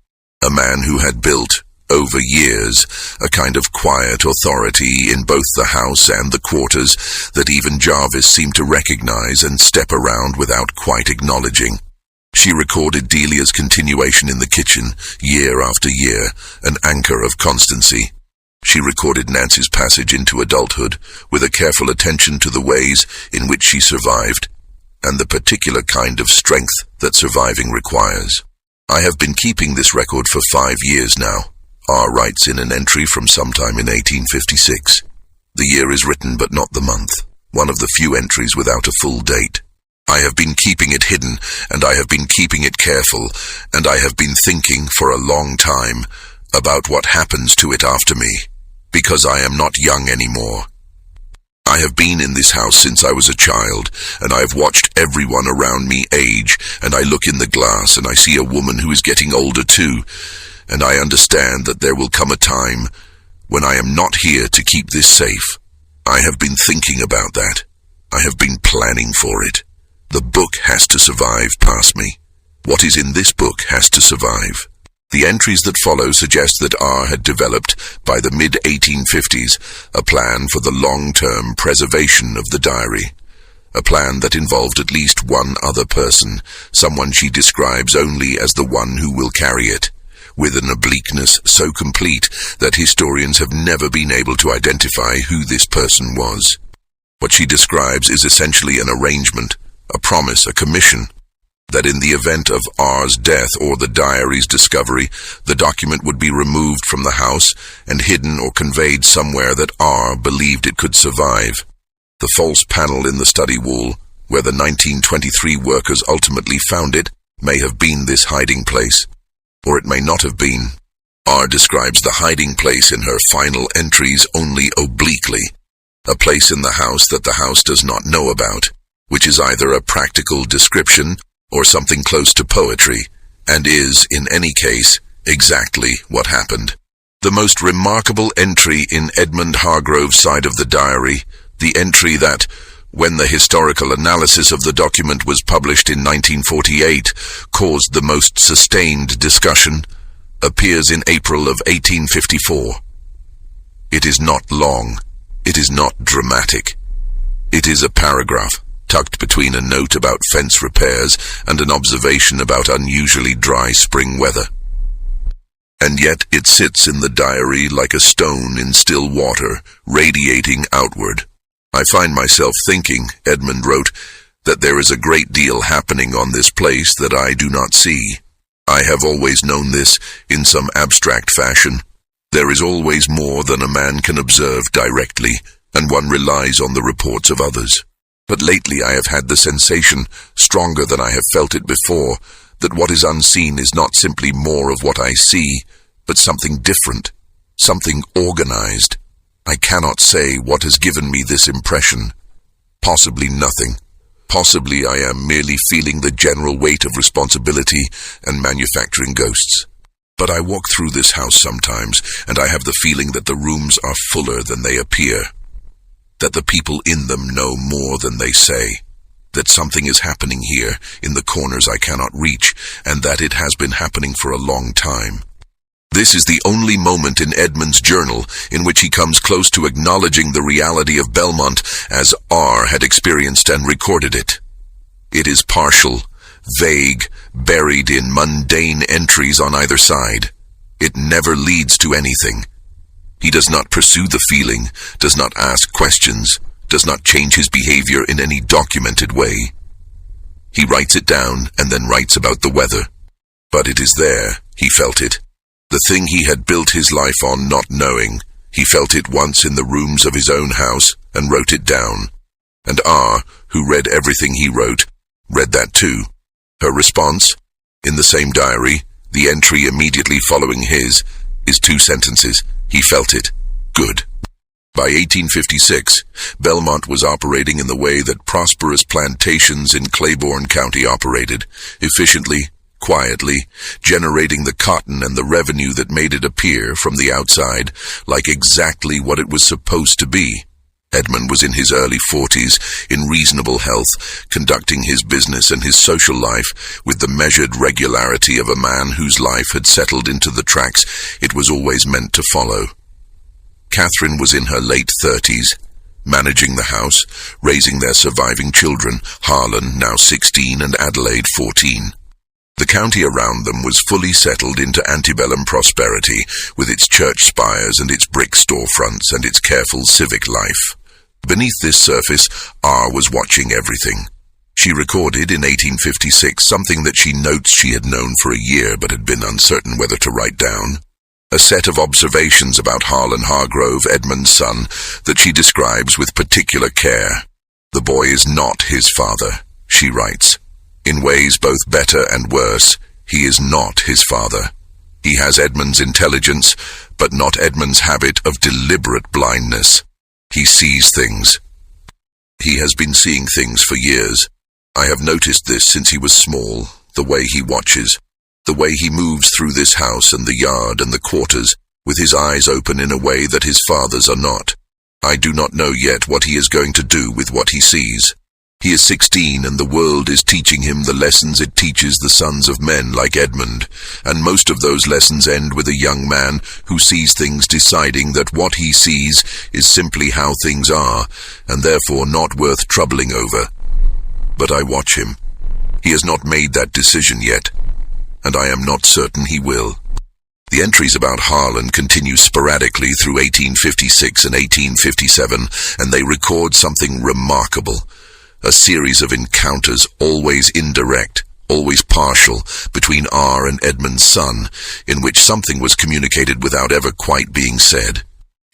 a man who had built, over years, a kind of quiet authority in both the house and the quarters that even Jarvis seemed to recognize and step around without quite acknowledging. She recorded Delia's continuation in the kitchen, year after year, an anchor of constancy. She recorded Nancy's passage into adulthood with a careful attention to the ways in which she survived, and the particular kind of strength that surviving requires. I have been keeping this record for 5 years now. R writes in an entry from sometime in 1856. The year is written but not the month, one of the few entries without a full date. I have been keeping it hidden, and I have been keeping it careful, and I have been thinking for a long time about what happens to it after me, because I am not young anymore. I have been in this house since I was a child, and I have watched everyone around me age, and I look in the glass and I see a woman who is getting older too, and I understand that there will come a time when I am not here to keep this safe. I have been thinking about that. I have been planning for it. The book has to survive past me. What is in this book has to survive. The entries that follow suggest that R had developed, by the mid-1850s, a plan for the long-term preservation of the diary. A plan that involved at least one other person, someone she describes only as the one who will carry it, with an obliqueness so complete that historians have never been able to identify who this person was. What she describes is essentially an arrangement, a promise, a commission, that in the event of R's death or the diary's discovery, the document would be removed from the house and hidden or conveyed somewhere that R believed it could survive. The false panel in the study wall, where the 1923 workers ultimately found it, may have been this hiding place, or it may not have been. R describes the hiding place in her final entries only obliquely, a place in the house that the house does not know about, which is either a practical description or something close to poetry, and is, in any case, exactly what happened. The most remarkable entry in Edmund Hargrove's side of the diary, the entry that, when the historical analysis of the document was published in 1948, caused the most sustained discussion, appears in April of 1854. It is not long. It is not dramatic. It is a paragraph, tucked between a note about fence repairs and an observation about unusually dry spring weather. And yet it sits in the diary like a stone in still water, radiating outward. I find myself thinking, Edmund wrote, that there is a great deal happening on this place that I do not see. I have always known this in some abstract fashion. There is always more than a man can observe directly, and one relies on the reports of others. But lately I have had the sensation, stronger than I have felt it before, that what is unseen is not simply more of what I see, but something different, something organized. I cannot say what has given me this impression. Possibly nothing. Possibly I am merely feeling the general weight of responsibility and manufacturing ghosts. But I walk through this house sometimes, and I have the feeling that the rooms are fuller than they appear, that the people in them know more than they say, that something is happening here in the corners I cannot reach, and that it has been happening for a long time. This is the only moment in Edmund's journal in which he comes close to acknowledging the reality of Belmont as R had experienced and recorded it. It is partial, vague, buried in mundane entries on either side. It never leads to anything. He does not pursue the feeling, does not ask questions, does not change his behavior in any documented way. He writes it down and then writes about the weather. But it is there, he felt it. The thing he had built his life on not knowing, he felt it once in the rooms of his own house and wrote it down. And R, who read everything he wrote, read that too. Her response, in the same diary, the entry immediately following his, is 2 sentences. He felt it. Good. By 1856, Belmont was operating in the way that prosperous plantations in Claiborne County operated, efficiently, quietly, generating the cotton and the revenue that made it appear, from the outside, like exactly what it was supposed to be. Edmund was in his early 40s, in reasonable health, conducting his business and his social life with the measured regularity of a man whose life had settled into the tracks it was always meant to follow. Catherine was in her late 30s, managing the house, raising their surviving children, Harlan, now 16, and Adelaide, 14. The county around them was fully settled into antebellum prosperity, with its church spires and its brick storefronts and its careful civic life. Beneath this surface, R was watching everything. She recorded in 1856 something that she notes she had known for a year but had been uncertain whether to write down. A set of observations about Harlan Hargrove, Edmund's son, that she describes with particular care. The boy is not his father, she writes. In ways both better and worse, he is not his father. He has Edmund's intelligence, but not Edmund's habit of deliberate blindness. He sees things. He has been seeing things for years. I have noticed this since he was small, the way he watches, the way he moves through this house and the yard and the quarters, with his eyes open in a way that his father's are not. I do not know yet what he is going to do with what he sees. He is 16 and the world is teaching him the lessons it teaches the sons of men like Edmund, and most of those lessons end with a young man who sees things deciding that what he sees is simply how things are, and therefore not worth troubling over. But I watch him. He has not made that decision yet, and I am not certain he will. The entries about Harlan continue sporadically through 1856 and 1857, and they record something remarkable. A series of encounters, always indirect, always partial, between R and Edmund's son, in which something was communicated without ever quite being said.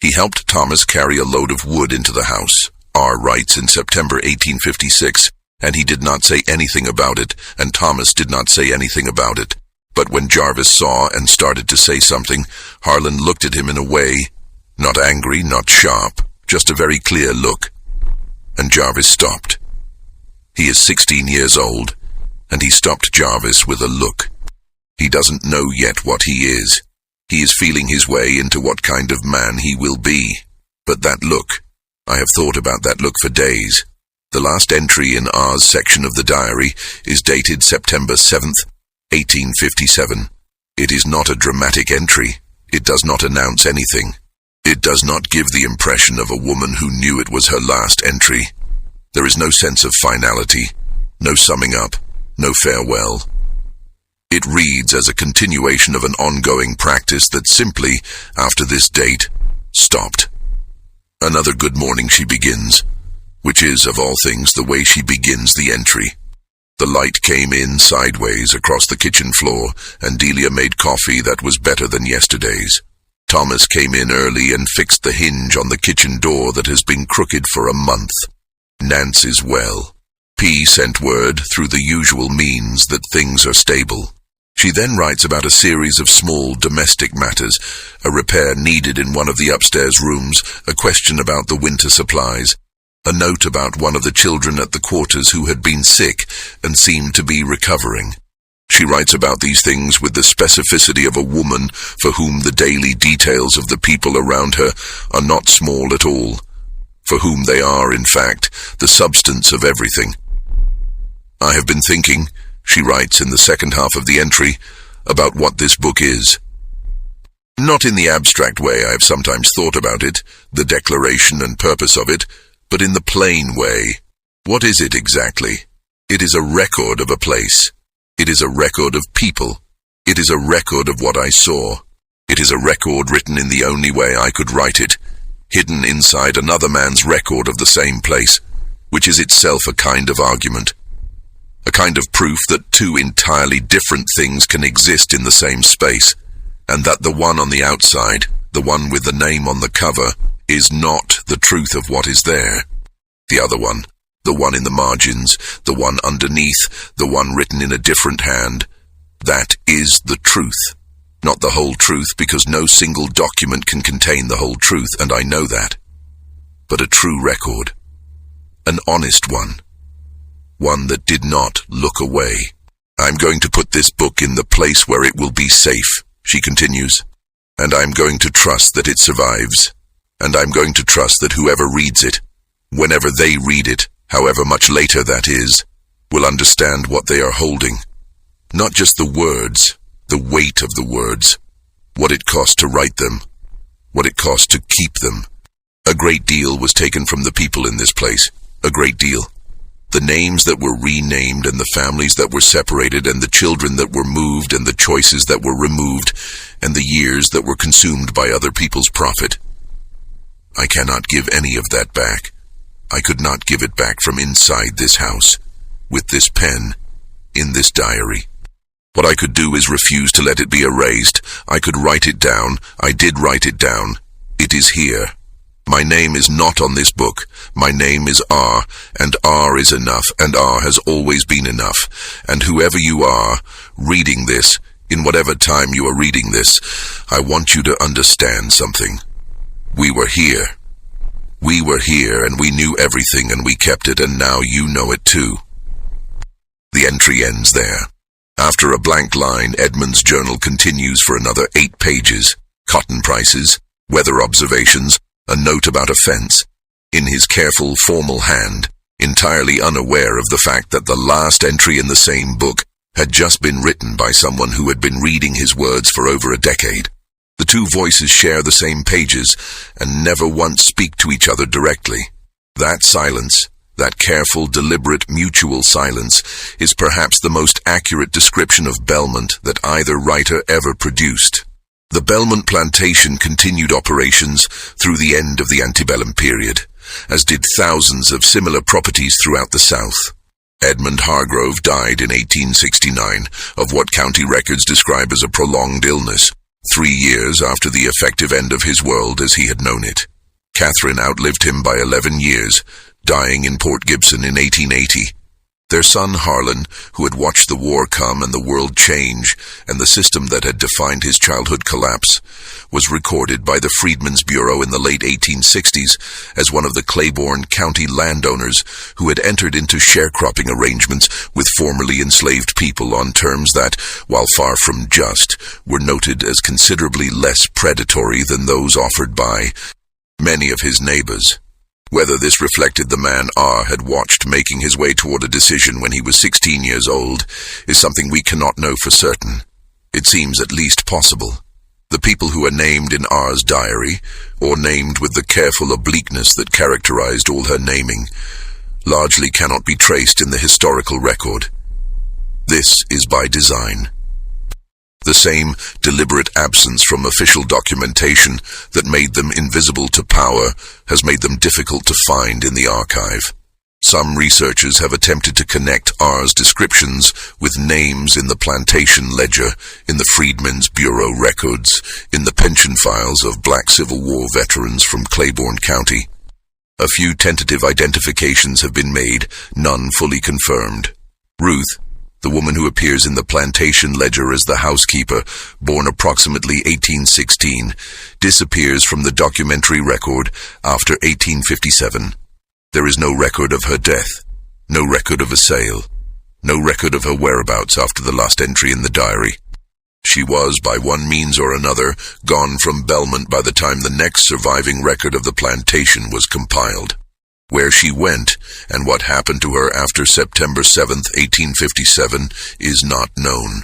He helped Thomas carry a load of wood into the house, R writes in September 1856, and he did not say anything about it, and Thomas did not say anything about it. But when Jarvis saw and started to say something, Harlan looked at him in a way, not angry, not sharp, just a very clear look. And Jarvis stopped. He is 16 years old, and he stopped Jarvis with a look. He doesn't know yet what he is. He is feeling his way into what kind of man he will be. But that look, I have thought about that look for days. The last entry in R's section of the diary is dated September 7th, 1857. It is not a dramatic entry. It does not announce anything. It does not give the impression of a woman who knew it was her last entry. There is no sense of finality, no summing up, no farewell. It reads as a continuation of an ongoing practice that simply, after this date, stopped. Another good morning, she begins, which is, of all things, the way she begins the entry. The light came in sideways across the kitchen floor, and Delia made coffee that was better than yesterday's. Thomas came in early and fixed the hinge on the kitchen door that has been crooked for a month. Nance is well. P sent word through the usual means that things are stable. She then writes about a series of small domestic matters, a repair needed in one of the upstairs rooms, a question about the winter supplies, a note about one of the children at the quarters who had been sick and seemed to be recovering. She writes about these things with the specificity of a woman for whom the daily details of the people around her are not small at all, for whom they are, in fact, the substance of everything. I have been thinking, she writes in the second half of the entry, about what this book is. Not in the abstract way I have sometimes thought about it, the declaration and purpose of it, but in the plain way. What is it exactly? It is a record of a place. It is a record of people. It is a record of what I saw. It is a record written in the only way I could write it, hidden inside another man's record of the same place, which is itself a kind of argument, a kind of proof that two entirely different things can exist in the same space, and that the one on the outside, the one with the name on the cover, is not the truth of what is there. The other one, the one in the margins, the one underneath, the one written in a different hand, that is the truth. Not the whole truth, because no single document can contain the whole truth, and I know that. But a true record. An honest one. One that did not look away. I'm going to put this book in the place where it will be safe, she continues, and I'm going to trust that it survives, and I'm going to trust that whoever reads it, whenever they read it, however much later that is, will understand what they are holding. Not just the words, the weight of the words, what it cost to write them, what it cost to keep them. A great deal was taken from the people in this place, a great deal. The names that were renamed and the families that were separated and the children that were moved and the choices that were removed and the years that were consumed by other people's profit. I cannot give any of that back. I could not give it back from inside this house, with this pen, in this diary. What I could do is refuse to let it be erased. I could write it down. I did write it down. It is here. My name is not on this book. My name is R, and R is enough, and R has always been enough. And whoever you are, reading this, in whatever time you are reading this, I want you to understand something. We were here. We were here and we knew everything and we kept it, and now you know it too. The entry ends there. After a blank line, Edmund's journal continues for another 8 pages. Cotton prices, weather observations, a note about a fence. In his careful, formal hand, entirely unaware of the fact that the last entry in the same book had just been written by someone who had been reading his words for over a decade. The two voices share the same pages and never once speak to each other directly. That silence, that careful, deliberate, mutual silence, is perhaps the most accurate description of Belmont that either writer ever produced. The Belmont plantation continued operations through the end of the antebellum period, as did thousands of similar properties throughout the South. Edmund Hargrove died in 1869 of what county records describe as a prolonged illness, 3 years after the effective end of his world as he had known it. Catherine outlived him by 11 years, dying in Port Gibson in 1880. Their son Harlan, who had watched the war come and the world change, and the system that had defined his childhood collapse, was recorded by the Freedmen's Bureau in the late 1860s as one of the Claiborne County landowners who had entered into sharecropping arrangements with formerly enslaved people on terms that, while far from just, were noted as considerably less predatory than those offered by many of his neighbors. Whether this reflected the man R had watched making his way toward a decision when he was 16 years old is something we cannot know for certain. It seems at least possible. The people who are named in R's diary, or named with the careful obliqueness that characterized all her naming, largely cannot be traced in the historical record. This is by design. The same deliberate absence from official documentation that made them invisible to power has made them difficult to find in the archive. Some researchers have attempted to connect R's descriptions with names in the plantation ledger, in the Freedmen's Bureau records, in the pension files of Black Civil War veterans from Claiborne County. A few tentative identifications have been made, none fully confirmed. Ruth, the woman who appears in the plantation ledger as the housekeeper, born approximately 1816, disappears from the documentary record after 1857. There is no record of her death, no record of a sale, no record of her whereabouts after the last entry in the diary. She was, by one means or another, gone from Belmont by the time the next surviving record of the plantation was compiled. Where she went, and what happened to her after September 7, 1857, is not known.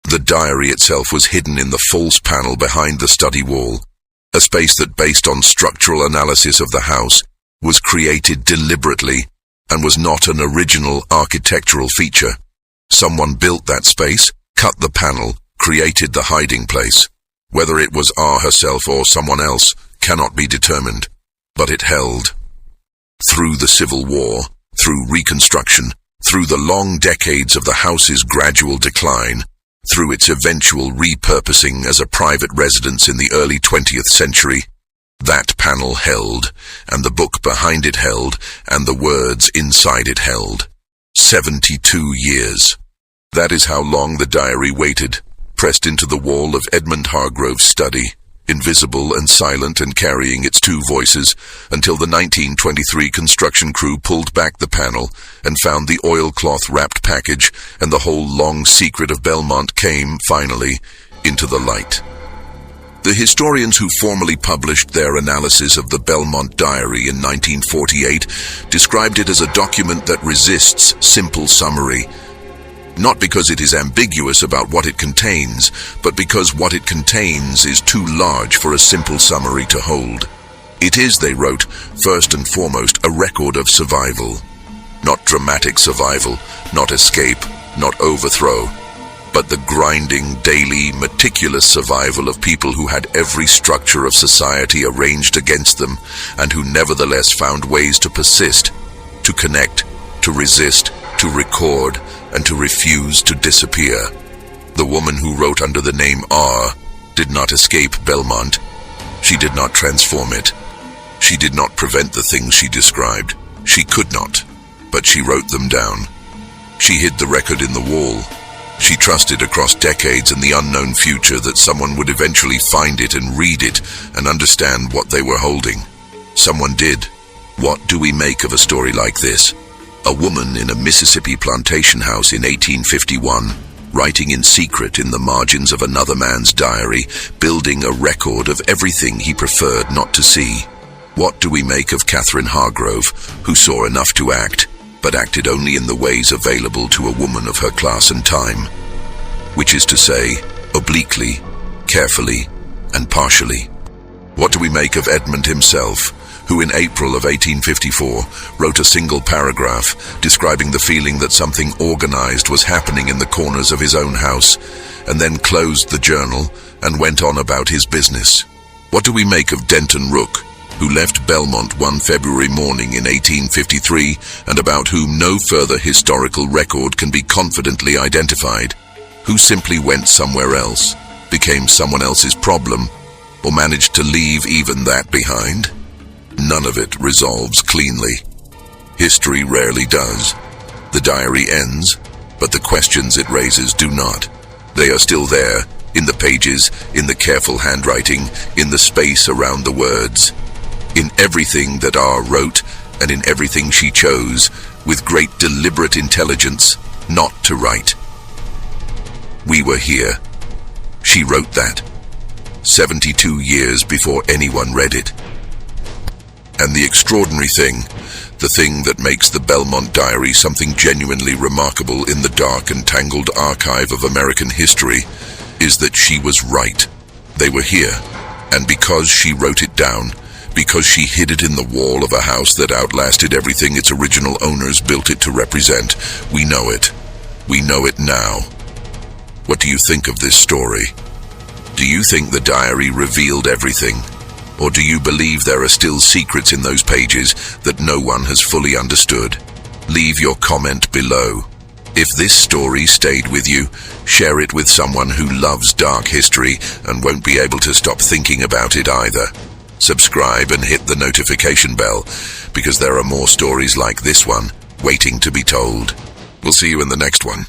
The diary itself was hidden in the false panel behind the study wall, a space that, based on structural analysis of the house, was created deliberately and was not an original architectural feature. Someone built that space, cut the panel, created the hiding place. Whether it was R herself or someone else cannot be determined, but it held. Through the Civil War, through Reconstruction, through the long decades of the house's gradual decline, through its eventual repurposing as a private residence in the early 20th century, that panel held, and the book behind it held, and the words inside it held. 72 years. That is how long the diary waited, pressed into the wall of Edmund Hargrove's study, invisible and silent and carrying its two voices, until the 1923 construction crew pulled back the panel and found the oilcloth-wrapped package, and the whole long secret of Belmont came, finally, into the light. The historians who formally published their analysis of the Belmont Diary in 1948 described it as a document that resists simple summary, not because it is ambiguous about what it contains, but because what it contains is too large for a simple summary to hold. It is, they wrote, first and foremost a record of survival. Not dramatic survival, not escape, not overthrow, but the grinding, daily, meticulous survival of people who had every structure of society arranged against them, and who nevertheless found ways to persist, to connect, to resist, to record, and to refuse to disappear. The woman who wrote under the name R did not escape Belmont. She did not transform it. She did not prevent the things she described. She could not, but she wrote them down. She hid the record in the wall. She trusted across decades and the unknown future that someone would eventually find it and read it and understand what they were holding. Someone did. What do we make of a story like this? A woman in a Mississippi plantation house in 1851, writing in secret in the margins of another man's diary, building a record of everything he preferred not to see. What do we make of Catherine Hargrove, who saw enough to act, but acted only in the ways available to a woman of her class and time? Which is to say, obliquely, carefully, and partially. What do we make of Edmund himself, who in April of 1854 wrote a single paragraph describing the feeling that something organized was happening in the corners of his own house, and then closed the journal and went on about his business? What do we make of Denton Rook, who left Belmont one February morning in 1853, and about whom no further historical record can be confidently identified, who simply went somewhere else, became someone else's problem, or managed to leave even that behind? None of it resolves cleanly. History rarely does. The diary ends, but the questions it raises do not. They are still there, in the pages, in the careful handwriting, in the space around the words, in everything that R wrote, and in everything she chose, with great deliberate intelligence, not to write. We were here. She wrote that, 72 years before anyone read it. And the extraordinary thing, the thing that makes the Belmont Diary something genuinely remarkable in the dark and tangled archive of American history, is that she was right. They were here, and because she wrote it down, because she hid it in the wall of a house that outlasted everything its original owners built it to represent, we know it. We know it now. What do you think of this story? Do you think the diary revealed everything? Or do you believe there are still secrets in those pages that no one has fully understood? Leave your comment below. If this story stayed with you, share it with someone who loves dark history and won't be able to stop thinking about it either. Subscribe and hit the notification bell, because there are more stories like this one waiting to be told. We'll see you in the next one.